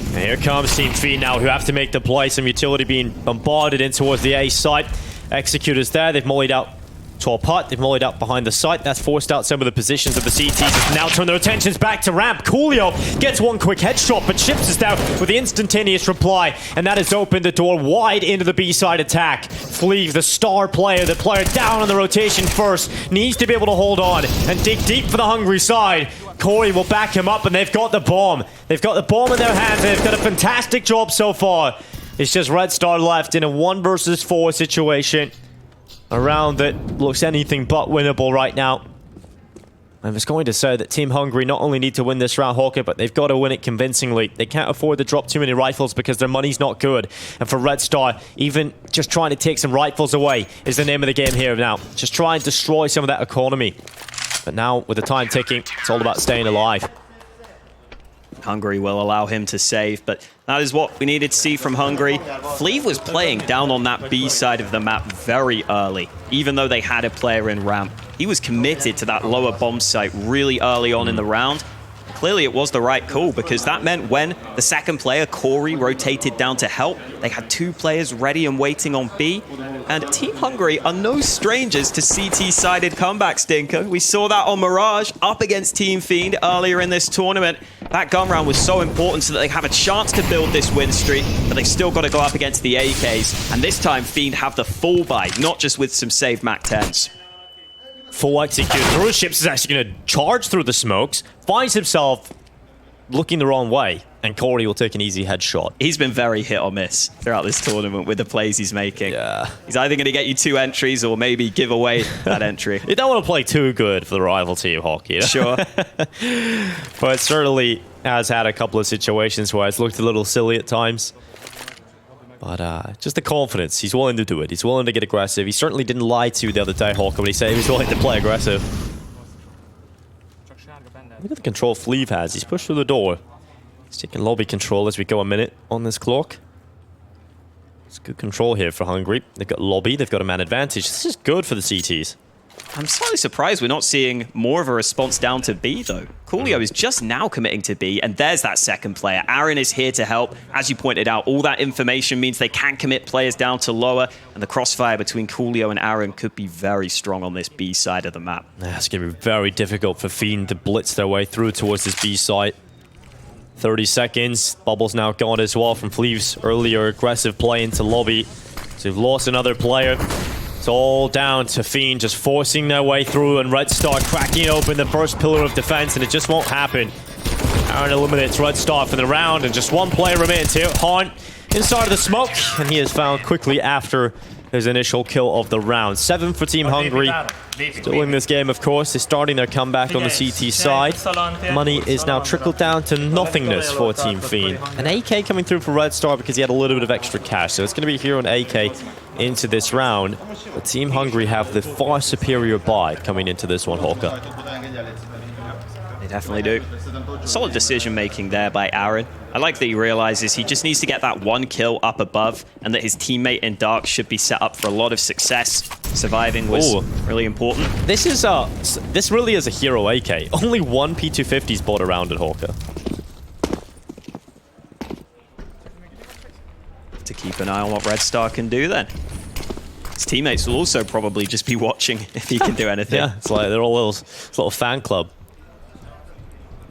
And here comes Team Fiend now, who have to make the play. Some utility being bombarded in towards the A site. Executors there, they've mollied out Tall putt, they've mollied up behind the site. That's forced out some of the positions of the CTs. Now turn their attentions back to ramp. Coolio gets one quick headshot, but Ships is down with the instantaneous reply, and that has opened the door wide into the B-side attack. Fleeve, the star player, the player down on the rotation first, needs to be able to hold on and dig deep for the Hungary side. Corey will back him up, and they've got the bomb. They've got the bomb in their hands, and they've done a fantastic job so far. It's just Red Star left in a 1 versus 4 situation. A round that looks anything but winnable right now. I was going to say that Team Hungary not only need to win this round, Hawker, but they've got to win it convincingly. They can't afford to drop too many rifles because their money's not good. And for Red Star, even just trying to take some rifles away is the name of the game here now. Just try and destroy some of that economy. But now, with the time ticking, it's all about staying alive. Hungary will allow him to save, but that is what we needed to see from Hungary. Fleeve was playing down on that B side of the map very early, even though they had a player in ramp. He was committed to that lower bomb site really early on in the round. Clearly it was the right call, because that meant when the second player, Corey, rotated down to help, they had 2 players ready and waiting on B. And Team Hungary are no strangers to CT-sided comeback, Stinker. We saw that on Mirage up against Team Fiend earlier in this tournament. That gun round was so important so that they have a chance to build this win streak, but they still got to go up against the AKs. And this time, Fiend have the full buy, not just with some saved MAC-10s. Full execute through. Ships is actually going to charge through the smokes, finds himself looking the wrong way, and Corey will take an easy headshot. He's been very hit or miss throughout this tournament with the plays he's making. Yeah. He's either going to get you 2 entries or maybe give away that entry. You don't want to play too good for the rival team, Hockey. You know? Sure. But certainly has had a couple of situations where it's looked a little silly at times. But just the confidence. He's willing to do it. He's willing to get aggressive. He certainly didn't lie to you the other day, Hawker, when he said he was willing to play aggressive. Look at the control Fleeve has. He's pushed through the door. He's taking lobby control as we go a minute on this clock. It's good control here for Hungary. They've got lobby. They've got a man advantage. This is good for the CTs. I'm slightly surprised we're not seeing more of a response down to B, though. Coolio is just now committing to B, and there's that second player. Aaron is here to help. As you pointed out, all that information means they can commit players down to lower, and the crossfire between Coolio and Aaron could be very strong on this B side of the map. It's going to be very difficult for Fiend to blitz their way through towards this B site. 30 seconds. Bubble's now gone as well from Fleeve's earlier aggressive play into lobby. So we've lost another player. It's all down to Fiend just forcing their way through, and Red Star cracking open the first pillar of defense, and it just won't happen. Aaron eliminates Red Star for the round, and just 1 player remains here. Haunt inside of the smoke, and he is found quickly after his initial kill of the round. 7 for Team Hungary. Still in this game, of course. They're starting their comeback on the CT side. Money is now trickled down to nothingness for Team Fiend. An AK coming through for Red Star because he had a little bit of extra cash. So it's going to be here on AK into this round. But Team Hungary have the far superior buy coming into this one, Hawker. They definitely do. Solid decision making there by Aaron. I like that he realizes he just needs to get that 1 kill up above, and that his teammate in Dark should be set up for a lot of success. Surviving was really important. This really is a hero AK. Only 1 P250's bought around at Hawker. To keep an eye on what Red Star can do then. His teammates will also probably just be watching if he can do anything. Yeah, it's like they're all it's a little fan club.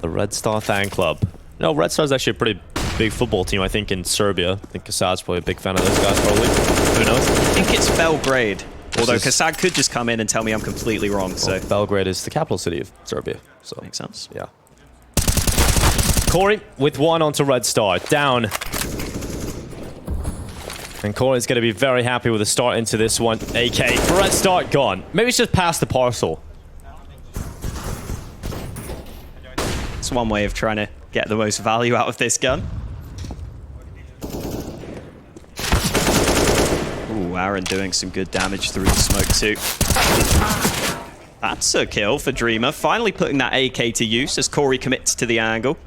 The Red Star fan club. No, Red Star's actually a pretty big football team, I think, in Serbia. I think Kasad's probably a big fan of those guys, probably. Who knows? I think it's Belgrade. Although Kasad could just come in and tell me I'm completely wrong. So Belgrade is the capital city of Serbia. So makes sense. Yeah. Corey with 1 onto Red Star. Down. And Corey's going to be very happy with the start into this one. AK for Red Star, gone. Maybe it's just past the parcel. It's one way of trying to get the most value out of this gun. Ooh, Aaron doing some good damage through the smoke too. That's a kill for Dreamer. Finally putting that AK to use as Corey commits to the angle.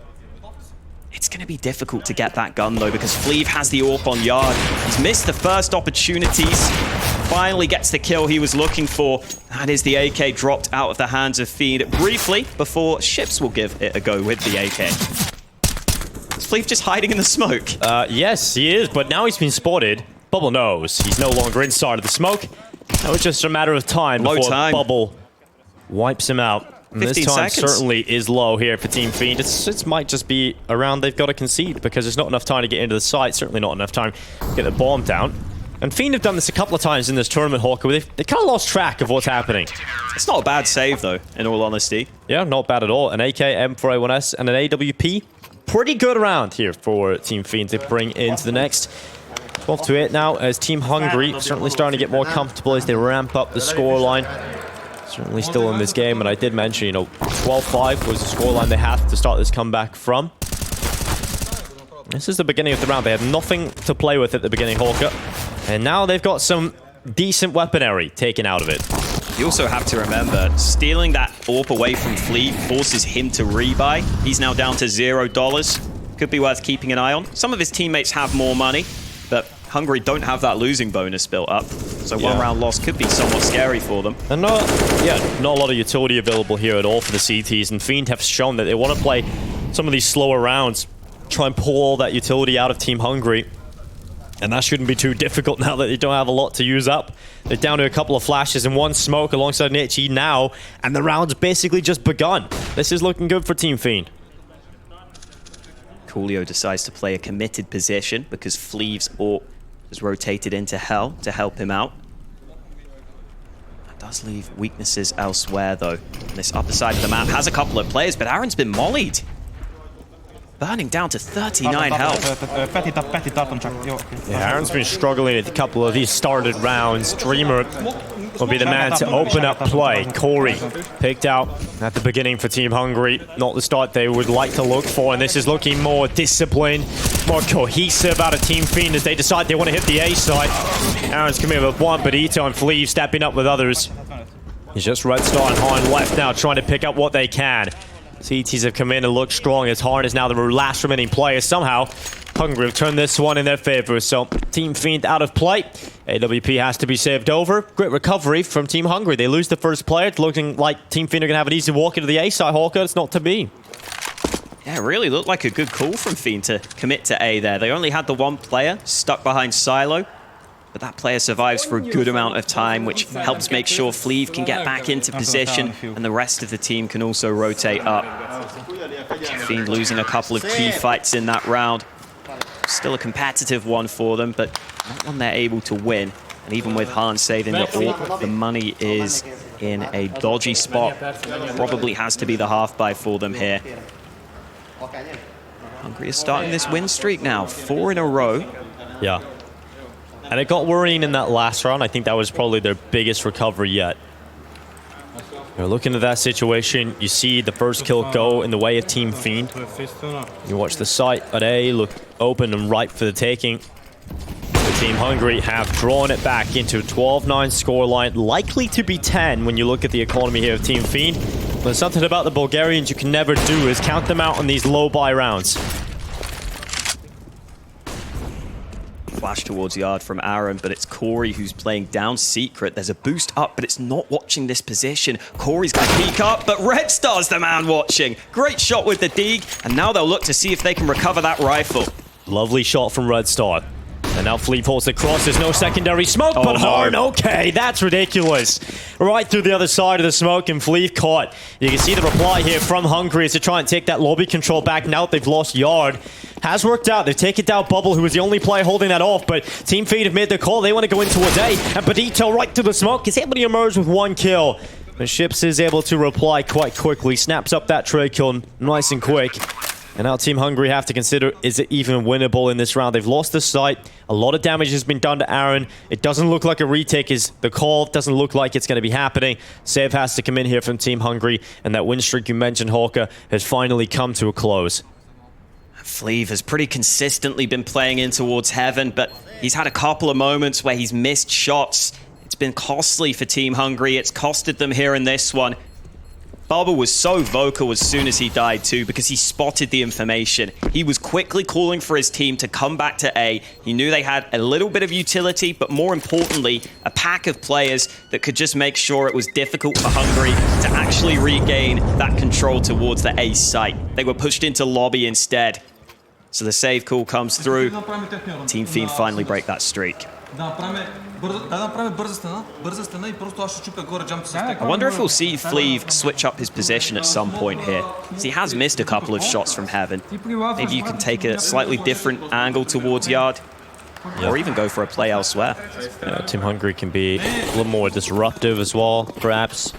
It's going to be difficult to get that gun though, because Fleeve has the AWP on Yard. He's missed the first opportunities. Finally gets the kill he was looking for. That is the AK dropped out of the hands of Fiend briefly before Ships will give it a go with the AK. Is Fleeve just hiding in the smoke? Yes, he is, but now he's been spotted. Bubble knows he's no longer inside of the smoke. That was just a matter of time before Bubble wipes him out. And this time certainly is low here for Team Fiend. It might just be a round they've got to concede because there's not enough time to get into the site, certainly not enough time to get the bomb down. And Fiend have done this a couple of times in this tournament, Hawker, where they kind of lost track of what's happening. It's not a bad save, though, in all honesty. Yeah, not bad at all. An AK, M4A1S, and an AWP. Pretty good round here for Team Fiend to bring into the next. 12-8 now as Team Hungary certainly starting to get more comfortable as they ramp up the scoreline. Certainly still in this game, and I did mention, you know, 12-5 was the scoreline they had to start this comeback from. This is the beginning of the round. They had nothing to play with at the beginning, Hawker. And now they've got some decent weaponry taken out of it. You also have to remember, stealing that AWP away from Fleet forces him to rebuy. He's now down to $0. Could be worth keeping an eye on. Some of his teammates have more money, but Hungary don't have that losing bonus built up. So one round loss could be somewhat scary for them. And not a lot of utility available here at all for the CTs. And Fiend have shown that they want to play some of these slower rounds, try and pull all that utility out of Team Hungary. And that shouldn't be too difficult now that they don't have a lot to use up. They're down to a couple of flashes and one smoke alongside an HE now, and the round's basically just begun. This is looking good for Team Fiend. Coolio decides to play a committed position because Fleave's AWP has rotated into Hell to help him out. That does leave weaknesses elsewhere, though. This upper side of the map has a couple of players, but Aaron's been mollied. Burning down to 39 health. Yeah, Aaron's been struggling at a couple of these started rounds. Dreamer will be the man to open up play. Corey picked out at the beginning for Team Hungary. Not the start they would like to look for, and this is looking more disciplined, more cohesive out of Team Fiend as they decide they want to hit the A site. Aaron's coming with one, but Ito and Fleave stepping up with others. It's just Red Star and Hahn left now trying to pick up what they can. CTs have come in and look strong as Hahn is now the last remaining player. Somehow, Hungary have turned this one in their favor. So, Team Fiend out of play. AWP has to be saved over. Great recovery from Team Hungary. They lose the first player. It's looking like Team Fiend are going to have an easy walk into the A side, Hawker. It's not to be. Yeah, it really looked like a good call from Fiend to commit to A there. They only had the one player stuck behind Silo. But that player survives for a good amount of time, which helps make sure Fleave can get back into position and the rest of the team can also rotate up. Fiend losing a couple of key fights in that round. Still a competitive one for them, but not one they're able to win. And even with Hahn saving the AWP, the money is in a dodgy spot. Probably has to be the half-buy for them here. Hungary is starting this win streak now, 4 in a row. Yeah. And it got worrying in that last round. I think that was probably their biggest recovery yet. You're looking at that situation. You see the first kill go in the way of Team Fiend. You watch the site at A look open and ripe for the taking. The Team Hungary have drawn it back into a 12-9 scoreline, likely to be 10 when you look at the economy here of Team Fiend. But something about the Bulgarians you can never do is count them out on these low buy rounds. Flash towards yard from Aaron, but it's Corey who's playing down secret. There's a boost up, but it's not watching this position. Corey's going to peek up, but Red Star's the man watching. Great shot with the dig, and now they'll look to see if they can recover that rifle. Lovely shot from Red Star. And now Fleet pulls across. There's no secondary smoke, but Hahn, okay, that's ridiculous. Right through the other side of the smoke, and Fleet caught. You can see the reply here from Hungary is to try and take that lobby control back now that they've lost yard. Has worked out. They've taken down Bubble, who was the only player holding that off, but Team Fiend have made the call. They want to go in towards A, and Benito right through the smoke is able to emerge with one kill. And Ships is able to reply quite quickly, snaps up that trade kill nice and quick. And now Team Hungary have to consider, is it even winnable in this round? They've lost the site. A lot of damage has been done to Aaron. It doesn't look like a retake is the call. It doesn't look like it's going to be happening. Save has to come in here from Team Hungary. And that win streak you mentioned, Hawker, has finally come to a close. Fleave has pretty consistently been playing in towards heaven, but he's had a couple of moments where he's missed shots. It's been costly for Team Hungary. It's costed them here in this one. Bubble was so vocal as soon as he died too, because he spotted the information. He was quickly calling for his team to come back to A. He knew they had a little bit of utility, but more importantly, a pack of players that could just make sure it was difficult for Hungary to actually regain that control towards the A site. They were pushed into lobby instead. So the save call comes through. Team Fiend finally break that streak. I wonder if we'll see Fleeve switch up his position at some point here, because he has missed a couple of shots from Heaven. Maybe you can take a slightly different angle towards Yard, or even go for a play elsewhere. Team Hungary can be a little more disruptive as well, perhaps.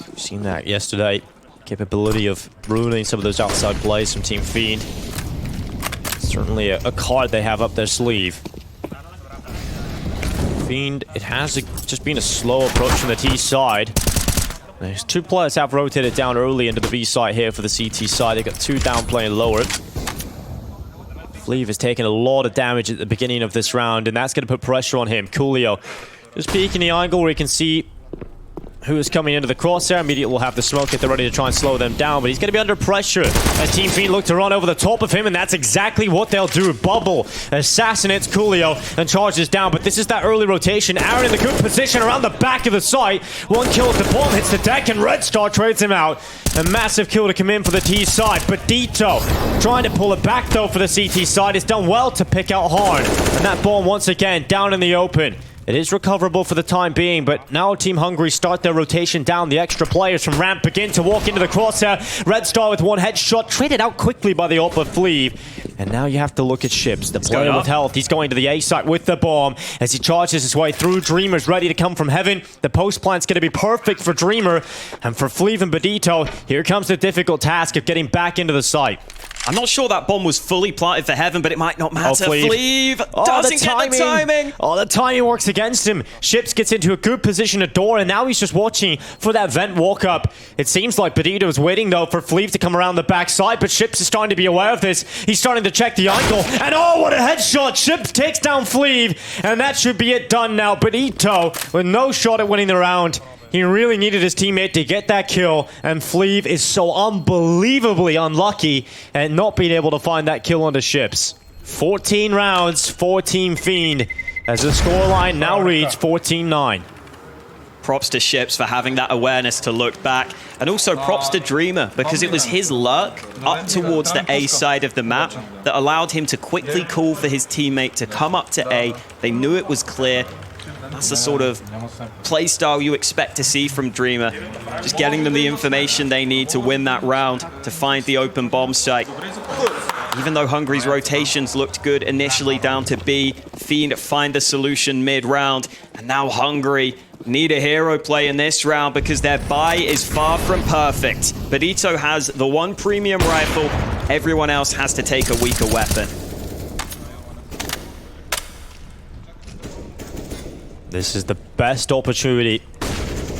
We've seen that yesterday. Capability of ruining some of those outside plays from Team Fiend. Certainly a card they have up their sleeve. Fiend, it has just been a slow approach from the T side. There's two players have rotated down early into the B side here for the CT side. They got two down playing lower. Fleeve has taken a lot of damage at the beginning of this round, and that's going to put pressure on him. Coolio just peeking the angle where he can see who is coming into the crosshair. Immediately will have the smoke if they're ready to try and slow them down, but he's going to be under pressure as Team Fiend look to run over the top of him, and that's exactly what they'll do. Bubble assassinates Coolio and charges down, but this is that early rotation. Aaron in the good position around the back of the site. One kill at the bomb hits the deck, and Red Star trades him out. A massive kill to come in for the T side. Badito trying to pull it back though for the CT side. It's done well to pick out Harn, and that bomb once again down in the open. It is recoverable for the time being, but now Team Hungary start their rotation down. The extra players from ramp begin to walk into the crosshair. Red Star with one headshot, traded out quickly by the ult of Fleeve. And now you have to look at Ships, the player with health. He's going to the A site with the bomb as he charges his way through. Dreamer's ready to come from Heaven. The post plant's going to be perfect for Dreamer. And for Fleeve and Badito, here comes the difficult task of getting back into the site. I'm not sure that bomb was fully planted for Heaven, but it might not matter. Fleeve doesn't get the timing. Oh, the timing works against him. Ships gets into a good position at door, and now he's just watching for that vent walk-up. It seems like Badito is waiting, though, for Fleeve to come around the backside, but Ships is starting to be aware of this. He's starting to check the angle, and oh, what a headshot! Ships takes down Fleeve, and that should be it done now. Badito, with no shot at winning the round. He really needed his teammate to get that kill, and Fleeve is so unbelievably unlucky at not being able to find that kill onto Ships. 14 rounds for Team Fiend, as the scoreline now reads 14-9. Props to Ships for having that awareness to look back, and also props to Dreamer, because it was his lurk up towards the A side of the map that allowed him to quickly call for his teammate to come up to A. They knew it was clear. That's the sort of playstyle you expect to see from Dreamer. Just getting them the information they need to win that round, to find the open bomb site. Even though Hungary's rotations looked good initially down to B, Fiend find the solution mid-round, and now Hungary need a hero play in this round because their buy is far from perfect. Badito has the one premium rifle, everyone else has to take a weaker weapon. This is the best opportunity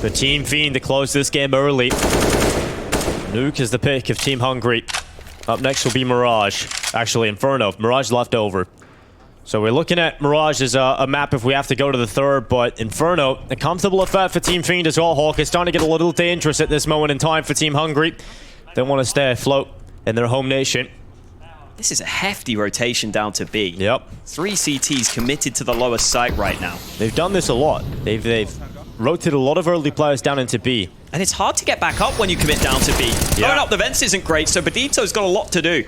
for Team Fiend to close this game early. Nuke is the pick of Team Hungary. Up next will be Mirage. Actually, Inferno. Mirage left over. So we're looking at Mirage as a map if we have to go to the third, but Inferno, a comfortable effect for Team Fiend as well. Hawk is starting to get a little dangerous at this moment in time for Team Hungary. They want to stay afloat in their home nation. This is a hefty rotation down to B. Yep. 3 CTs committed to the lowest site right now. They've done this a lot. They've rotated a lot of early players down into B. And it's hard to get back up when you commit down to B. Going up the vents isn't great, so Badito's got a lot to do.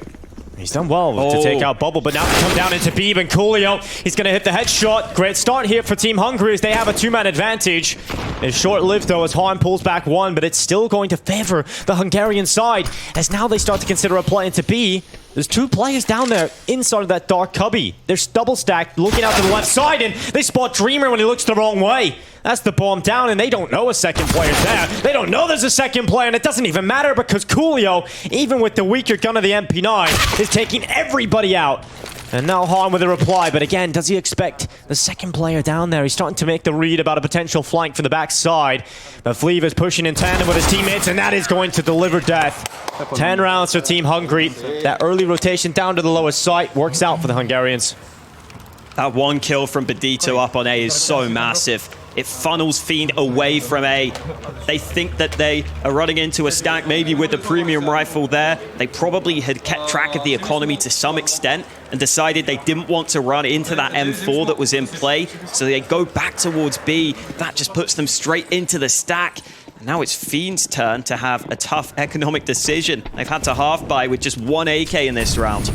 He's done well to take out Bubble, but now they come down into B, and Coolio, he's going to hit the headshot. Great start here for Team Hungary as they have a 2-man advantage. It's short-lived though as Harn pulls back one, but it's still going to favor the Hungarian side as now they start to consider a play into B. There's 2 players down there inside of that dark cubby. They're double stacked, looking out to the left side, and they spot Dreamer when he looks the wrong way. That's the bomb down, and they don't know a second player's there. They don't know there's a second player, and it doesn't even matter because Coolio, even with the weaker gun of the MP9, is taking everybody out. And now Harn with a reply, but again, does he expect the second player down there? He's starting to make the read about a potential flank from the backside. But Fleeve is pushing in tandem with his teammates, and that is going to deliver death. 10 rounds for Team Hungary. That early rotation down to the lowest site works out for the Hungarians. That one kill from Badito up on A is so massive. It funnels Fiend away from A. They think that they are running into a stack, maybe with the premium rifle there. They probably had kept track of the economy to some extent and decided they didn't want to run into that M4 that was in play. So they go back towards B. That just puts them straight into the stack. And now it's Fiend's turn to have a tough economic decision. They've had to half buy with just 1 AK in this round.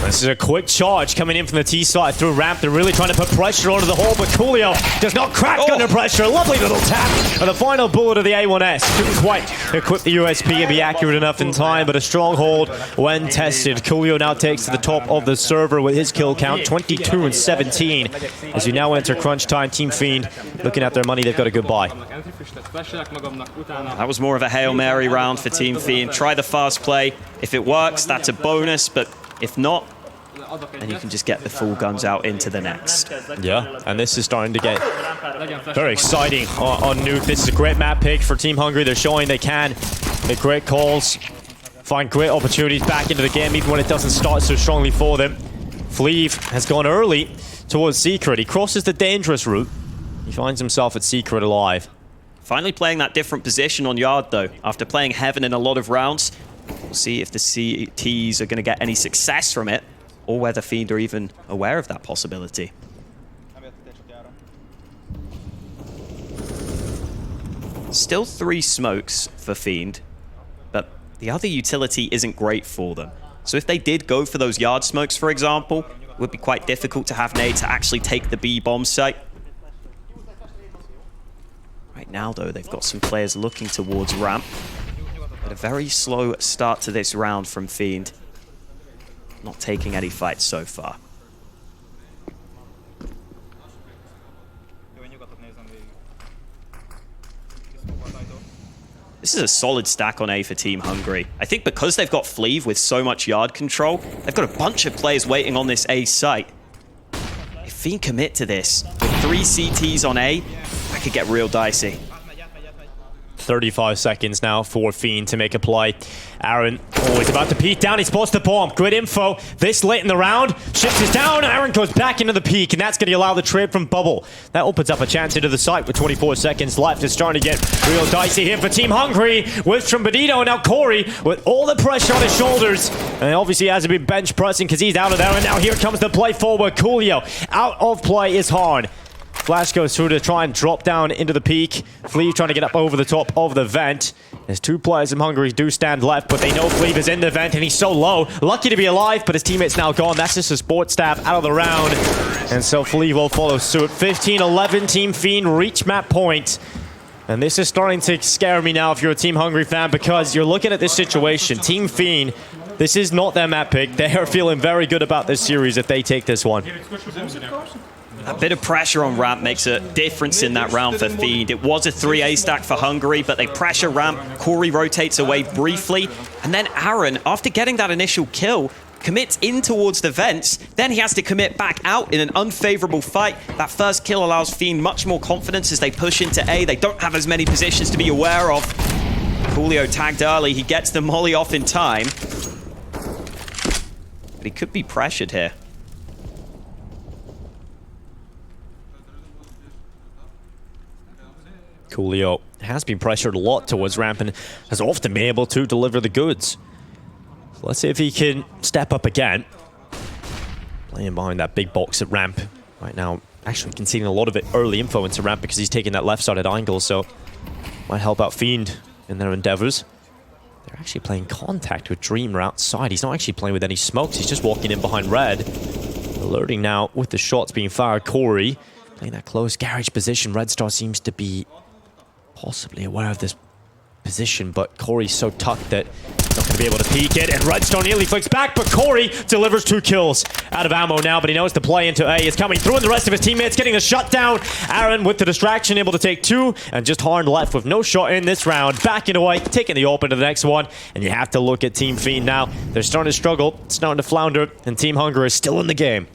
This is a quick charge coming in from the T side through ramp. They're really trying to put pressure onto the hole, but Coolio does not crack under pressure. Lovely little tap. And the final bullet of the A1S couldn't quite equip the USP and be accurate enough in time, but a strong hold when tested. Coolio now takes to the top of the server with his kill count, 22 and 17. As you now enter crunch time, Team Fiend looking at their money, they've got a good buy. That was more of a Hail Mary round for Team Fiend. Try the fast play. If it works, that's a bonus, but if not, then you can just get the full guns out into the next. Yeah, and this is starting to get very exciting on Nuke. This is a great map pick for Team Hungary. They're showing they can make great calls, find great opportunities back into the game, even when it doesn't start so strongly for them. Fleeve has gone early towards Secret. He crosses the dangerous route. He finds himself at Secret alive. Finally playing that different position on Yard, though. After playing Heaven in a lot of rounds, we'll see if the CTs are going to get any success from it, or whether Fiend are even aware of that possibility. Still 3 smokes for Fiend, but the other utility isn't great for them. So if they did go for those Yard smokes, for example, it would be quite difficult to have nade to actually take the B bomb site. Right now, though, they've got some players looking towards ramp. But a very slow start to this round from Fiend. Not taking any fights so far. This is a solid stack on A for Team Hungary. I think because they've got Fleeve with so much yard control, they've got a bunch of players waiting on this A site. If Fiend commit to this, with 3 CTs on A, that could get real dicey. 35 seconds now for Fiend to make a play. Aaron always about to peek down. He spots the bomb. Good info. This late in the round. Shifts is down. Aaron goes back into the peak, and that's going to allow the trade from Bubble. That opens up a chance into the site with 24 seconds left. It's starting to get real dicey here for Team Hungary with Trombadito and now Corey with all the pressure on his shoulders. And obviously has to be bench pressing because he's out of there. And now here comes the play forward. Coolio out of play is Harn. Flash goes through to try and drop down into the peak. Fleeve trying to get up over the top of the vent. There's 2 players from Hungary do stand left, but they know Fleeve is in the vent and he's so low. Lucky to be alive, but his teammate's now gone. That's just a sports staff out of the round. And so Fleeve will follow suit. 15-11 Team Fiend reach map point. And this is starting to scare me now if you're a Team Hungary fan, because you're looking at this situation. Team Fiend, this is not their map pick. They are feeling very good about this series if they take this one. A bit of pressure on ramp makes a difference in that round for Fiend. It was a 3A stack for Hungary, but they pressure ramp. Corey rotates away briefly. And then Aaron, after getting that initial kill, commits in towards the vents. Then he has to commit back out in an unfavorable fight. That first kill allows Fiend much more confidence as they push into A. They don't have as many positions to be aware of. Coolio tagged early. He gets the molly off in time. But he could be pressured here. Coolio has been pressured a lot towards ramp and has often been able to deliver the goods. So let's see if he can step up again. Playing behind that big box at ramp right now. Actually conceding a lot of it early info into ramp because he's taking that left-sided angle, so might help out Fiend in their endeavors. They're actually playing contact with Dreamer outside. He's not actually playing with any smokes. He's just walking in behind Red. Alerting now with the shots being fired. Corey playing that close garage position. Red Star seems to be possibly aware of this position, but Corey's so tucked that he's not going to be able to peek it, and Redstone nearly flicks back, but Corey delivers 2 kills. Out of ammo now, but he knows the play into A is coming through, and the rest of his teammates getting the shutdown. Aaron with the distraction, able to take 2, and just Harn left with no shot in this round. Backing away, taking the open to the next one, and you have to look at Team Fiend now. They're starting to struggle, starting to flounder, and Team Hungary is still in the game.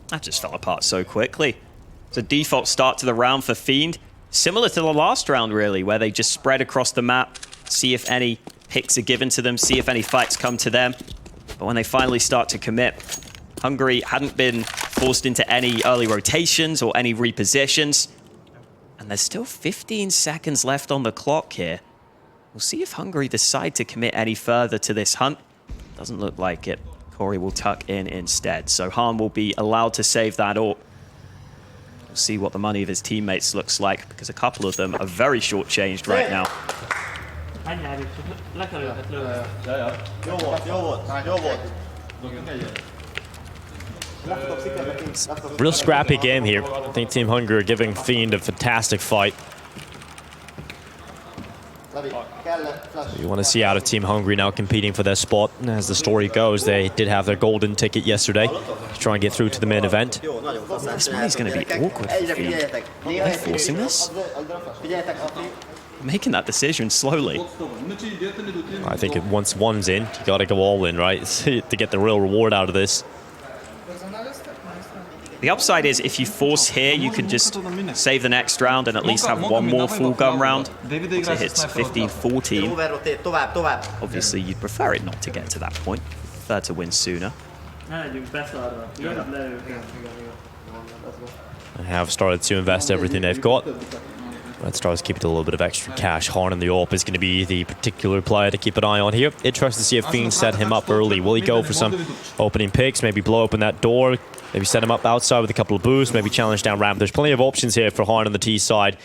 That just fell apart so quickly. It's a default start to the round for Fiend. Similar to the last round, really, where they just spread across the map, see if any picks are given to them, see if any fights come to them. But when they finally start to commit, Hungary hadn't been forced into any early rotations or any repositions. And there's still 15 seconds left on the clock here. We'll see if Hungary decide to commit any further to this hunt. Doesn't look like it. Corey will tuck in instead. So Han will be allowed to save that AWP. We'll see what the money of his teammates looks like, because a couple of them are very short-changed right now. Real scrappy game here. I think Team Hungary are giving Fiend a fantastic fight. You want to see out of Team Hungary now competing for their spot. As the story goes, they did have their golden ticket yesterday to try and get through to the main event. This is going to be awkward for Fiend. Are they forcing this? Making that decision slowly. I think once one's in, you got to go all in, right? To get the real reward out of this. The upside is if you force here, you can just save the next round and at least have one more full gun round. So it hits 15-14. Obviously, you'd prefer it not to get to that point. Prefer to win sooner. They have started to invest everything they've got. Red Stars keep it a little bit of extra cash. Harn in the AWP is going to be the particular player to keep an eye on here. Interested to see if Fiend set him up early. Will he go for some opening picks? Maybe blow open that door? Maybe set him up outside with a couple of boosts? Maybe challenge down ramp? There's plenty of options here for Harn on the T side.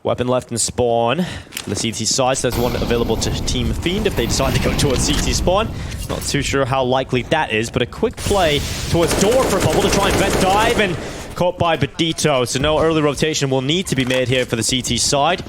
Weapon left in spawn. The CT side, so there's one available to Team Fiend if they decide to go towards CT spawn. Not too sure how likely that is, but a quick play towards door for Bubble to try and vent dive, and caught by Badito. So no early rotation will need to be made here for the CT side.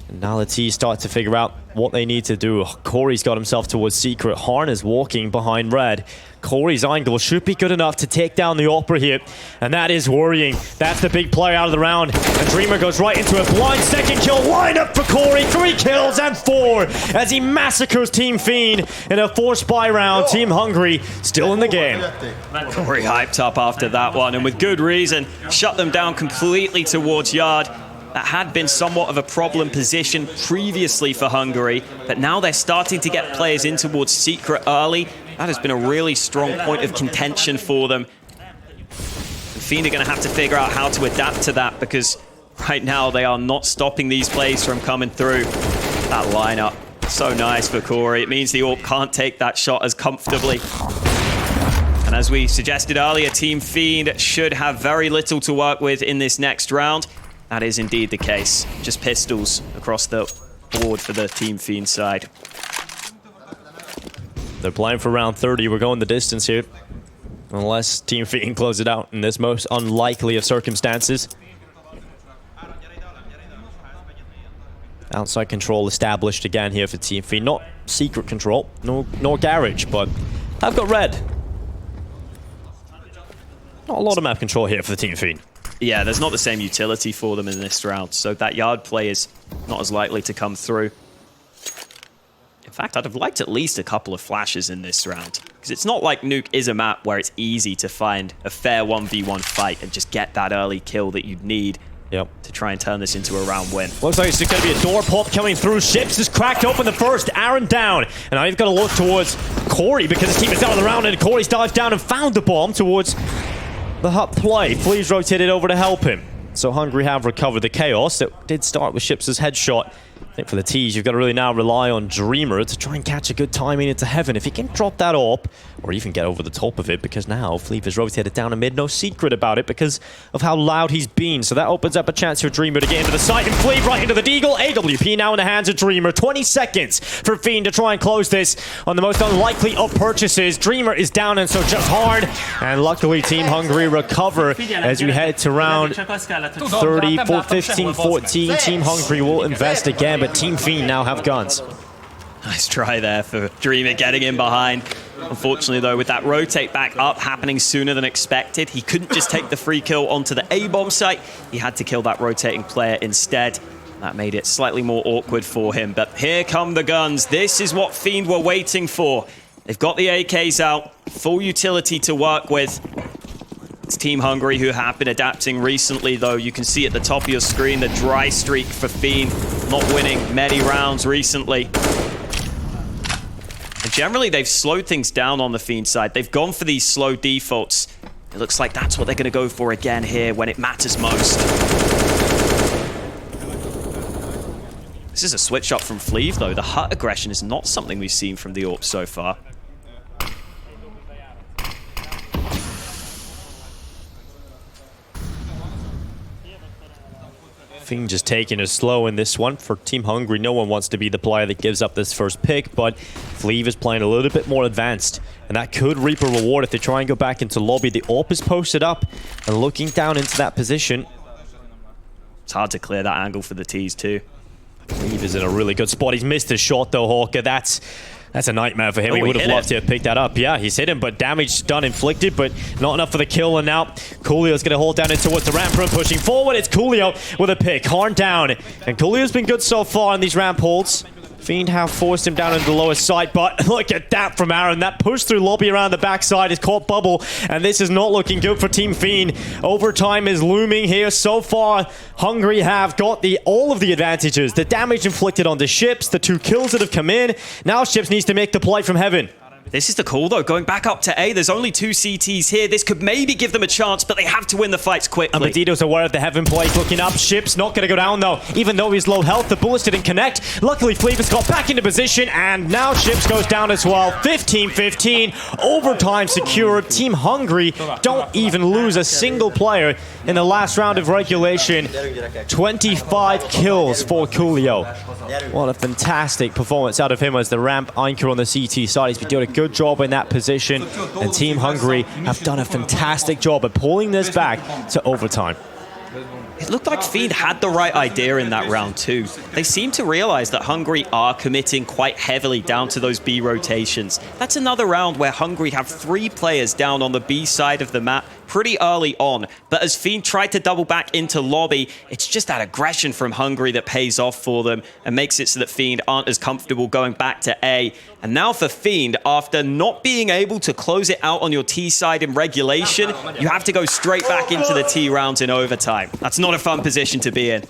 And now the T start to figure out what they need to do. Corey's got himself towards Secret. Harn is walking behind Red. Corey's angle should be good enough to take down the Opera here, and that is worrying. That's the big player out of the round, and Dreamer goes right into a blind second kill lineup for Corey. 3 kills and 4 as he massacres Team Fiend in a 4-spy round. Team Hungary still in the game. Corey hyped up after that one, and with good reason. Shut them down completely towards Yard. That had been somewhat of a problem position previously for Hungary, but now they're starting to get players in towards Secret early. That has been a really strong point of contention for them. And Fiend are going to have to figure out how to adapt to that, because right now they are not stopping these plays from coming through. That lineup, so nice for Corey. It means the AWP can't take that shot as comfortably. And as we suggested earlier, Team Fiend should have very little to work with in this next round. That is indeed the case. Just pistols across the board for the Team Fiend side. They're playing for round 30. We're going the distance here. Unless Team Fiend close it out in this most unlikely of circumstances. Outside control established again here for Team Fiend. Not secret control, nor garage, but I've got Red. Not a lot of map control here for the Team Fiend. Yeah, there's not the same utility for them in this round, so that Yard play is not as likely to come through. In fact, I'd have liked at least a couple of flashes in this round, because it's not like Nuke is a map where it's easy to find a fair 1v1 fight and just get that early kill that you'd need to try and turn this into a round win. Looks like it's going to be a door pop coming through. Ships has cracked open the first. Aaron down. And now he's got to look towards Corey, because his team is down on the round, and Corey's dived down and found the bomb towards the hut play. Fleas rotated over to help him. So Hungary have recovered the chaos that did start with Ships' headshot. I think for the T's, you've got to really now rely on Dreamer to try and catch a good timing into heaven. If he can drop that up, or even get over the top of it, because now Fleep is rotated down and mid. No secret about it because of how loud he's been. So that opens up a chance for Dreamer to get into the site, and Fleep right into the Deagle. AWP now in the hands of Dreamer. 20 seconds for Fiend to try and close this on the most unlikely of purchases. Dreamer is down, and so just hard. And luckily, Team Hungary recover as we head to round 30, 15, 14. Team Hungary will invest again, but Team Fiend now have guns. Nice try there for Dreamer getting in behind. Unfortunately, though, with that rotate back up happening sooner than expected, he couldn't just take the free kill onto the A-bomb site. He had to kill that rotating player instead. That made it slightly more awkward for him. But here come the guns. This is what Fiend were waiting for. They've got the AKs out, full utility to work with. It's Team Hungary who have been adapting recently, though. You can see at the top of your screen the dry streak for Fiend, not winning many rounds recently. And generally, they've slowed things down on the Fiend side. They've gone for these slow defaults. It looks like that's what they're going to go for again here when it matters most. This is a switch up from Fleeve, though. The hut aggression is not something we've seen from the AWP so far. Fiend just taking it slow in this one. For Team Hungary, no one wants to be the player that gives up this first pick, but Fleeve is playing a little bit more advanced, and that could reap a reward if they try and go back into lobby. The AWP is posted up and looking down into that position. It's hard to clear that angle for the T's too. Fleeve is in a really good spot. He's missed his shot though, Hawker. That's a nightmare for him. He would have loved to have picked that up. Yeah, he's hit him, but damage done, inflicted, but not enough for the kill. And now Coolio's going to hold down in towards the ramp room, pushing forward. It's Coolio with a pick. Harn down. And Coolio's been good so far in these ramp holds. Fiend have forced him down into the lower side, but look at that from Aaron. That push through lobby around the backside is caught Bubble, and this is not looking good for Team Fiend. Overtime is looming here. So far, Hungary have got all of the advantages. The damage inflicted on the ships, the 2 kills that have come in. Now Ships needs to make the play from heaven. This is the call, though. Going back up to A, there's only 2 CTs here. This could maybe give them a chance, but they have to win the fights quickly. And Bandito's aware of the heaven play, looking up. Ship's not going to go down, though. Even though he's low health, the bullets didn't connect. Luckily, Fleevis got back into position, and now Ships goes down as well. 15-15. Overtime secured. Team Hungary don't even lose a single player in the last round of regulation. 25 kills for Coolio. What a fantastic performance out of him as the ramp anchor on the CT side. He's been doing a good job in that position, and Team Hungary have done a fantastic job at pulling this back to overtime. It looked like Fiend had the right idea in that round too. They seem to realize that Hungary are committing quite heavily down to those B rotations. That's another round where Hungary have 3 players down on the B side of the map pretty early on. But as Fiend tried to double back into lobby, it's just that aggression from Hungary that pays off for them and makes it so that Fiend aren't as comfortable going back to A. And now for Fiend, after not being able to close it out on your T side in regulation, you have to go straight back into the T rounds in overtime. That's not a fun position to be in.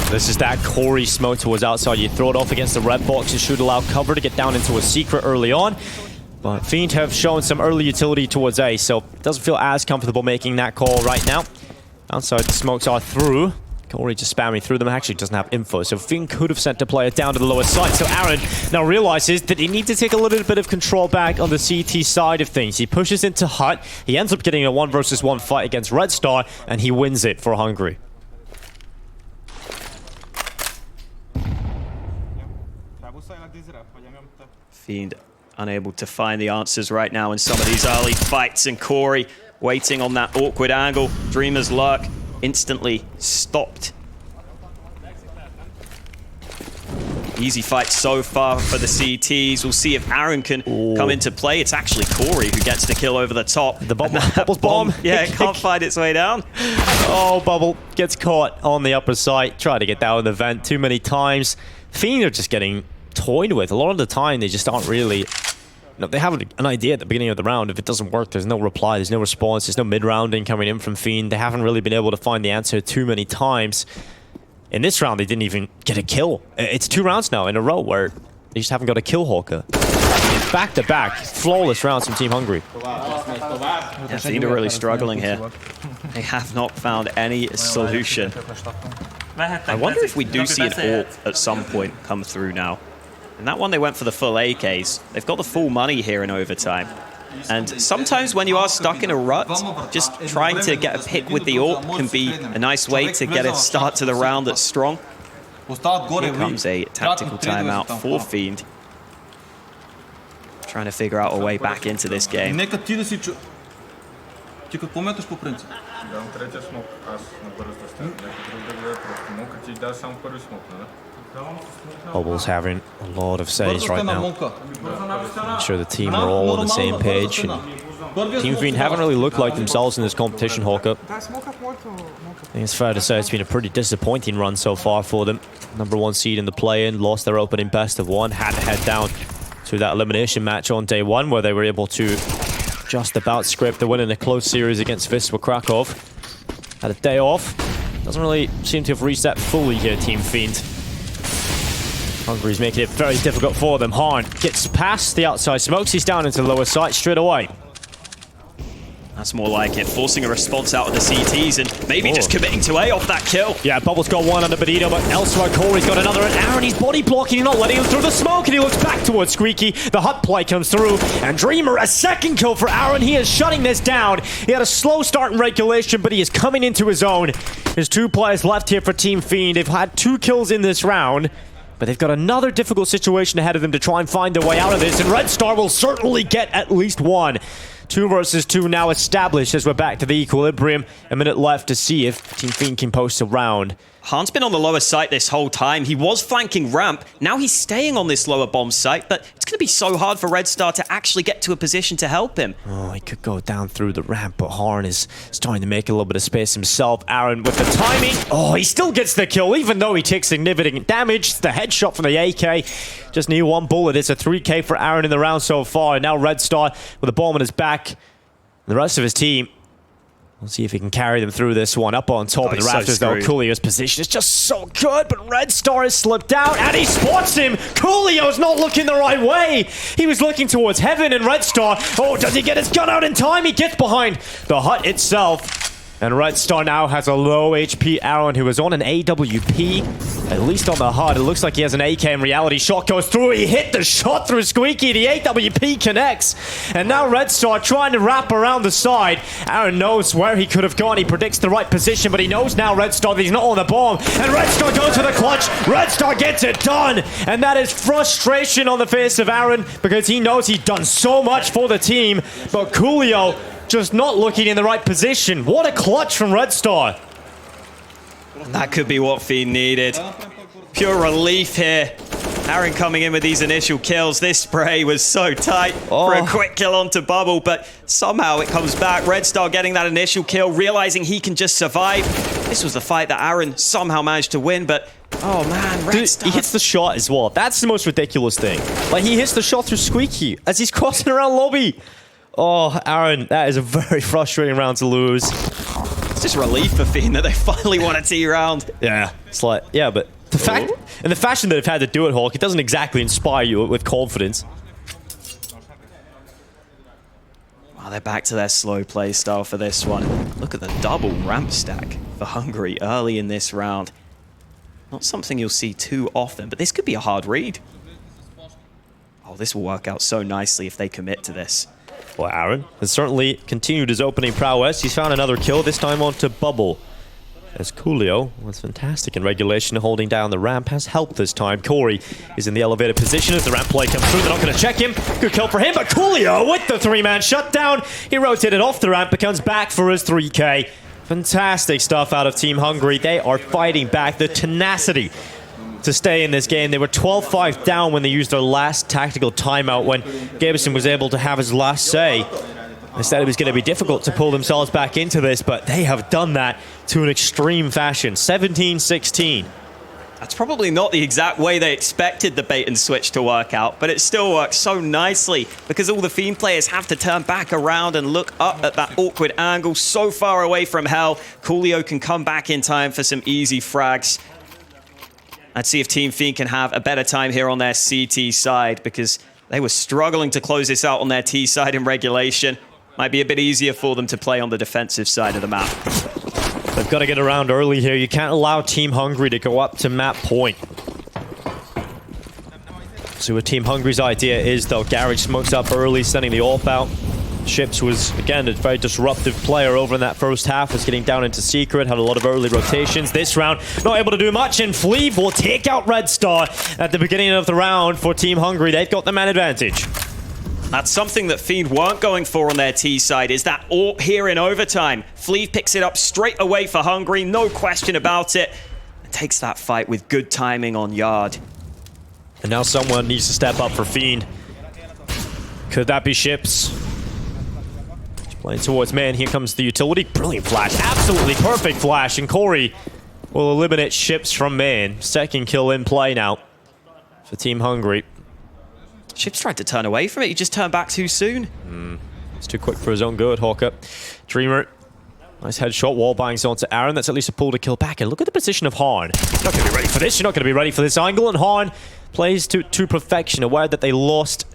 This is that Corey smoke towards outside. You throw it off against the red box. It should allow cover to get down into a secret early on. But Fiend have shown some early utility towards A, so it doesn't feel as comfortable making that call right now. Outside, the smokes are through. Corey just spamming through them. Actually doesn't have info, so Fiend could have sent a player down to the lower side. So Aaron now realizes that he needs to take a little bit of control back on the CT side of things. He pushes into Hut. He ends up getting a 1-versus-1 fight against Red Star, and he wins it for Hungary. Fiend unable to find the answers right now in some of these early fights, and Corey waiting on that awkward angle. Dreamer's Lurk instantly stopped. Easy fight so far for the CTs. We'll see if Aaron can come into play. It's actually Corey who gets the kill over the top. The Bubble's bomb. Yeah, it can't find its way down. Oh, Bubble gets caught on the upper side. Try to get down the vent too many times. Fiend are just getting toyed with. A lot of the time, they just aren't really... No, they have an idea at the beginning of the round. If it doesn't work, there's no reply, there's no response, there's no mid-rounding coming in from Fiend. They haven't really been able to find the answer too many times. In this round, they didn't even get a kill. It's 2 rounds now in a row where they just haven't got a kill, Hawker. Back-to-back, flawless rounds from Team Hungary. Yeah, Fiend are really struggling here. They have not found any solution. I wonder if we do see an AWP at some point come through now. In that one, they went for the full AKs. They've got the full money here in overtime. And sometimes when you are stuck in a rut, just trying to get a pick with the AWP can be a nice way to get a start to the round that's strong. Here comes a tactical timeout for Fiend. Trying to figure out a way back into this game. Bubble's having a lot of saves right now. I'm sure the team are all on the same page. And Team Fiend haven't really looked like themselves in this competition, Hawker. I think it's fair to say it's been a pretty disappointing run so far for them. #1 seed in the play-in, lost their opening best of 1, had to head down to that elimination match on day 1 where they were able to just about script the win in a close series against Wisła Krakow. Had a day off. Doesn't really seem to have reset fully here, Team Fiend. Hungary's making it very difficult for them. Harn gets past the outside smokes. He's down into the lower side straight away. That's more like it, forcing a response out of the CTs and maybe just committing to A off that kill. Yeah, Bubble's got one under Benito, but elsewhere Corey's got another, and Aaron, he's body blocking, not letting him through the smoke, and he looks back towards Squeaky. The hut play comes through, and Dreamer, a second kill for Aaron. He is shutting this down. He had a slow start in regulation, but he is coming into his own. There's 2 players left here for Team Fiend. They've had 2 kills in this round, but they've got another difficult situation ahead of them to try and find their way out of this, and Red Star will certainly get at least one. 2 versus 2 now established as we're back to the equilibrium. A minute left to see if Team Fiend can post a round. Hahn's been on the lower site this whole time. He was flanking ramp. Now he's staying on this lower bomb site, but it's going to be so hard for Red Star to actually get to a position to help him. Oh, he could go down through the ramp, but Harn is starting to make a little bit of space himself. Aaron with the timing. Oh, he still gets the kill, even though he takes significant damage. The headshot from the AK. Just need 1 bullet. It's a 3K for Aaron in the round so far. And now Red Star with a bomb on his back. The rest of his team, we'll see if he can carry them through this one. Up on top of the rafters, though. Coolio's position is just so good, but Red Star has slipped out, and he spots him! Coolio's not looking the right way! He was looking towards heaven, and Red Star, oh, does he get his gun out in time? He gets behind the hut itself. And Red Star now has a low HP Aaron, who is on an AWP, at least on the HUD. It looks like he has an AK in reality. Shot goes through. He hit the shot through Squeaky. The AWP connects. And now Red Star trying to wrap around the side. Aaron knows where he could have gone. He predicts the right position, but he knows now Red Star that he's not on the bomb. And Red Star goes for the clutch. Red Star gets it done. And that is frustration on the face of Aaron, because he knows he's done so much for the team. But Coolio just not looking in the right position. What a clutch from Red Star. That could be what Fiend needed. Pure relief here. Aaron coming in with these initial kills. This spray was so tight for a quick kill onto Bubble, but somehow it comes back. Red Star getting that initial kill, realizing he can just survive. This was the fight that Aaron somehow managed to win, but oh man, Red Star. He hits the shot as well. That's the most ridiculous thing. Like, he hits the shot through Squeaky as he's crossing around lobby. Oh, Aaron, that is a very frustrating round to lose. It's just relief for Fiend that they finally won a T round. Yeah, it's like, yeah, but the fact, and the fashion that they've had to do it, Hawk, it doesn't exactly inspire you with confidence. Well, they're back to their slow play style for this one. Look at the double ramp stack for Hungary early in this round. Not something you'll see too often, but this could be a hard read. Oh, this will work out so nicely if they commit to this. Well, Aaron has certainly continued his opening prowess. He's found another kill, this time onto Bubble. As Coolio was fantastic in regulation, holding down the ramp, has helped this time. Corey is in the elevated position as the ramp play comes through. They're not going to check him. Good kill for him, but Coolio with the 3-man shutdown. He rotated off the ramp, but comes back for his 3K. Fantastic stuff out of Team Hungary. They are fighting back. The tenacity to stay in this game. They were 12-5 down when they used their last tactical timeout, when Gabeson was able to have his last say. They said it was going to be difficult to pull themselves back into this, but they have done that to an extreme fashion. 17-16. That's probably not the exact way they expected the bait and switch to work out, but it still works so nicely because all the Fiend players have to turn back around and look up at that awkward angle so far away from hell. Coolio can come back in time for some easy frags. Let's see if Team Fiend can have a better time here on their CT side, because they were struggling to close this out on their T side in regulation. Might be a bit easier for them to play on the defensive side of the map. They've got to get around early here. You can't allow Team Hungary to go up to map point. So what Team Hungary's idea is, though, Garage smokes up early, sending the AWP out. Ships was, again, a very disruptive player over in that first half, was getting down into secret, had a lot of early rotations. This round, not able to do much, and Fleeve will take out Red Star at the beginning of the round for Team Hungary. They've got the man advantage. That's something that Fiend weren't going for on their T side, is that AWP here in overtime. Fleeve picks it up straight away for Hungary, no question about it. And takes that fight with good timing on Yard. And now someone needs to step up for Fiend. Could that be Ships? Playing towards man, here comes the utility. Brilliant flash, absolutely perfect flash, and Corey will eliminate Ships from man. Second kill in play now for Team Hungary. Ships tried to turn away from it, he just turned back too soon. It's too quick for his own good, Hawker. Dreamer, nice headshot, wall bangs onto Aaron. That's at least a pull to kill back. And look at the position of Harn. You're not going to be ready for this, you're not going to be ready for this angle, and Harn plays to perfection, aware that they lost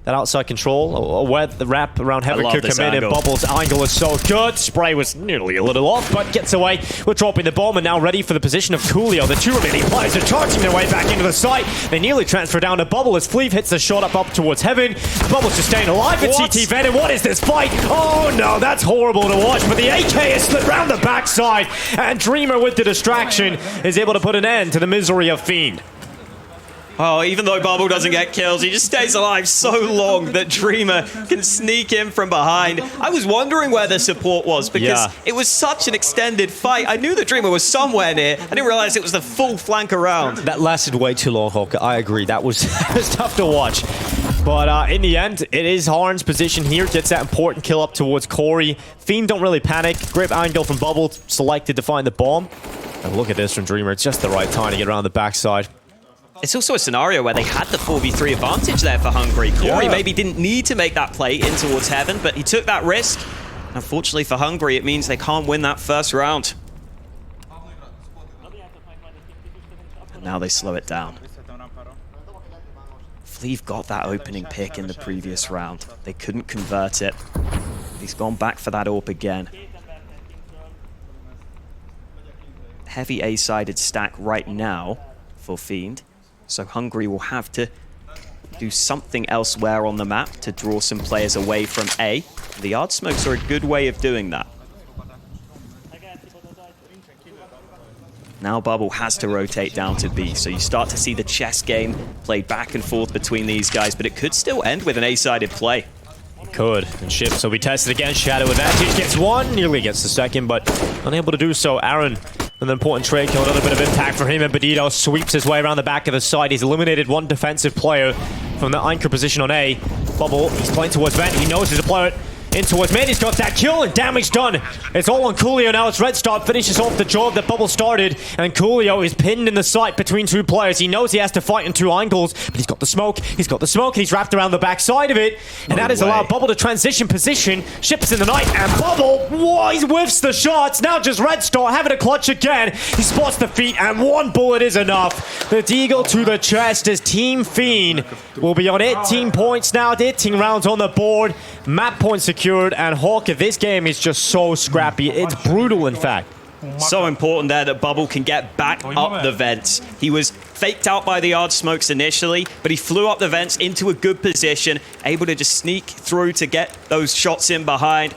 that outside control, where the wrap around Heaven could come in, and Bubbles' angle is so good. Spray was nearly a little off, but gets away with dropping the bomb, and now ready for the position of Coolio. The two remaining players are charging their way back into the site. They nearly transfer down to Bubble as Fleeve hits the shot up towards Heaven. Bubbles just staying alive at CT Venom. What is this fight? Oh no, that's horrible to watch, but the AK is slipped round the backside, and Dreamer with the distraction is able to put an end to the misery of Fiend. Oh, even though Bubble doesn't get kills, he just stays alive so long that Dreamer can sneak in from behind. I was wondering where the support was because it was such an extended fight. I knew that Dreamer was somewhere near. I didn't realize it was the full flank around. That lasted way too long, Hawk. I agree. That was tough to watch. But in the end, it is Harn's position here. Gets that important kill up towards Corey. Fiend don't really panic. Great angle from Bubble, selected to find the bomb. And look at this from Dreamer. It's just the right time to get around the backside. It's also a scenario where they had the 4v3 advantage there for Hungary. Corey maybe didn't need to make that play in towards Heaven, but he took that risk. Unfortunately for Hungary, it means they can't win that first round. And now they slow it down. Fleeve got that opening pick in the previous round. They couldn't convert it. He's gone back for that AWP again. Heavy A-sided stack right now for Fiend. So Hungary will have to do something elsewhere on the map to draw some players away from A. The yard smokes are a good way of doing that. Now Bubble has to rotate down to B, so you start to see the chess game played back and forth between these guys, but it could still end with an A-sided play. Could. And Ships will be tested again. Shadow advantage gets one, nearly gets the second, but unable to do so. Aaron, an important trade kill, another bit of impact for him, and Badito sweeps his way around the back of the side. He's eliminated one defensive player from the anchor position on A. Bubble, he's playing towards Vent. He knows he's a player in towards mid. He's got that kill and damage done. It's all on Coolio now. It's Red Star finishes off the job that Bubble started, and Coolio is pinned in the site between two players. He knows he has to fight in two angles, but he's got the smoke. He's got the smoke. He's wrapped around the back side of it, and that has allowed Bubble to transition position. Ships in the night, and Bubble, whoa, he whiffs the shots. Now just Red Star having a clutch again. He spots the feet, and one bullet is enough. The Deagle to the chest as Team Fiend will be on 18 points now. 18 rounds on the board. Map point secured, and Hawk, this game is just so scrappy. It's brutal, in fact. So important there that Bubble can get back up the vents. He was faked out by the yard smokes initially, but he flew up the vents into a good position, able to just sneak through to get those shots in behind.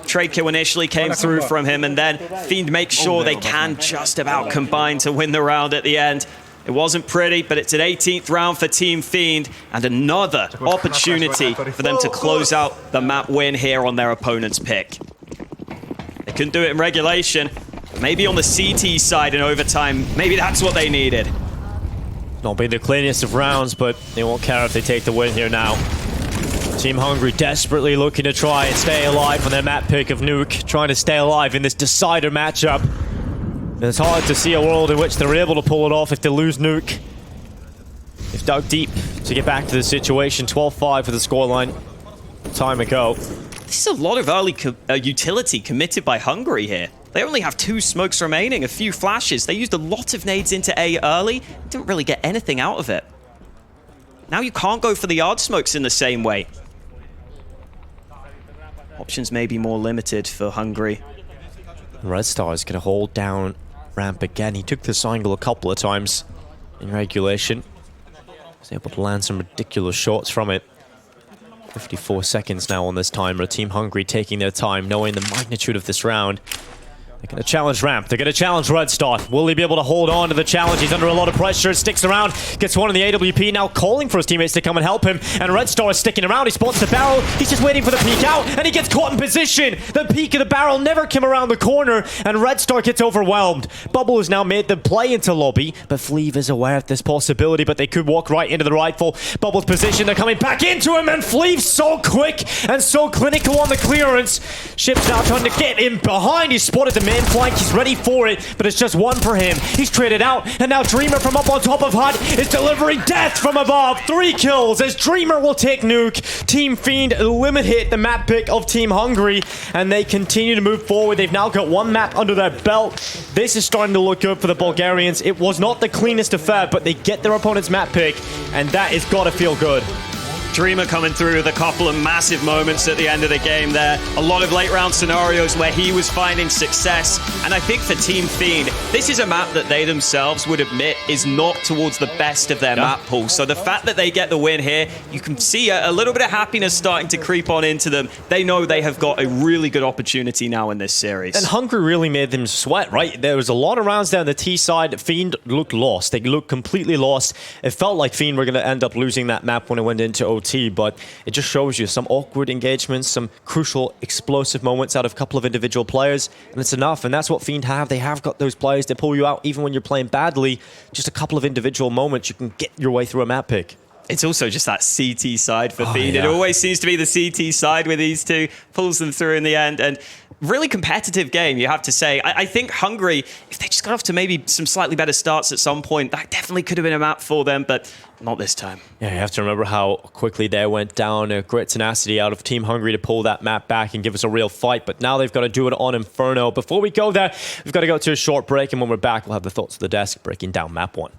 Trade kill initially came through from him, and then Fiend makes sure they can just about combine to win the round at the end. It wasn't pretty, but it's an 18th round for Team Fiend, and another opportunity for them to close out the map win here on their opponent's pick. They couldn't do it in regulation. Maybe on the CT side in overtime, maybe that's what they needed. Not being the cleanest of rounds, but they won't care if they take the win here now. Team Hungary desperately looking to try and stay alive on their map pick of Nuke, trying to stay alive in this decider matchup. It's hard to see a world in which they're able to pull it off if they lose Nuke. They've dug deep to get back to the situation. 12-5 for the scoreline time ago. This is a lot of early utility committed by Hungary here. They only have 2 smokes remaining, a few flashes. They used a lot of nades into A early. Didn't really get anything out of it. Now you can't go for the yard smokes in the same way. Options may be more limited for Hungary. Red Star is going to hold down ramp again. He took this angle a couple of times in regulation. He's able to land some ridiculous shots from it. 54 seconds now on this timer. Team Hungary taking their time, knowing the magnitude of this round. They're going to challenge ramp. They're going to challenge Red Star. Will he be able to hold on to the challenge? He's under a lot of pressure. Sticks around. Gets one in the AWP. Now calling for his teammates to come and help him. And Red Star is sticking around. He spots the barrel. He's just waiting for the peek out. And he gets caught in position. The peak of the barrel never came around the corner. And Red Star gets overwhelmed. Bubble has now made the play into lobby. But Fleeve is aware of this possibility. But they could walk right into the rifle. Bubble's position. They're coming back into him. And Fleeve's so quick and so clinical on the clearance. Ship's now trying to get in behind. He's spotted the main flank. He's ready for it, but it's just one for him. He's traded out, and now Dreamer from up on top of HUD is delivering death from above. 3 kills as Dreamer will take Nuke. Team Fiend eliminate the map pick of Team Hungary, and they continue to move forward. They've now got 1 map under their belt. This is starting to look good for the Bulgarians. It was not the cleanest affair, but they get their opponent's map pick, and that has got to feel good. Dreamer coming through with a couple of massive moments at the end of the game there. A lot of late round scenarios where he was finding success. And I think for Team Fiend, this is a map that they themselves would admit is not towards the best of their map pool. So the fact that they get the win here, you can see a little bit of happiness starting to creep on into them. They know they have got a really good opportunity now in this series. And Hungary really made them sweat, right? There was a lot of rounds down the T side. Fiend looked lost. They looked completely lost. It felt like Fiend were going to end up losing that map when it went into OT, but it just shows you some awkward engagements, some crucial explosive moments out of a couple of individual players, and it's enough. And that's what Fiend have. They have got those players that pull you out even when you're playing badly. Just a couple of individual moments, you can get your way through a map pick. It's also just that CT side for Fiend. Yeah. It always seems to be the CT side with these two, pulls them through in the end. And really competitive game, you have to say. I think Hungary, if they just got off to maybe some slightly better starts at some point, that definitely could have been a map for them, but not this time. Yeah, you have to remember how quickly they went down. A great tenacity out of Team Hungary to pull that map back and give us a real fight, but now they've got to do it on Inferno. Before we go there, we've got to go to a short break, and when we're back, we'll have the thoughts of the desk breaking down map 1.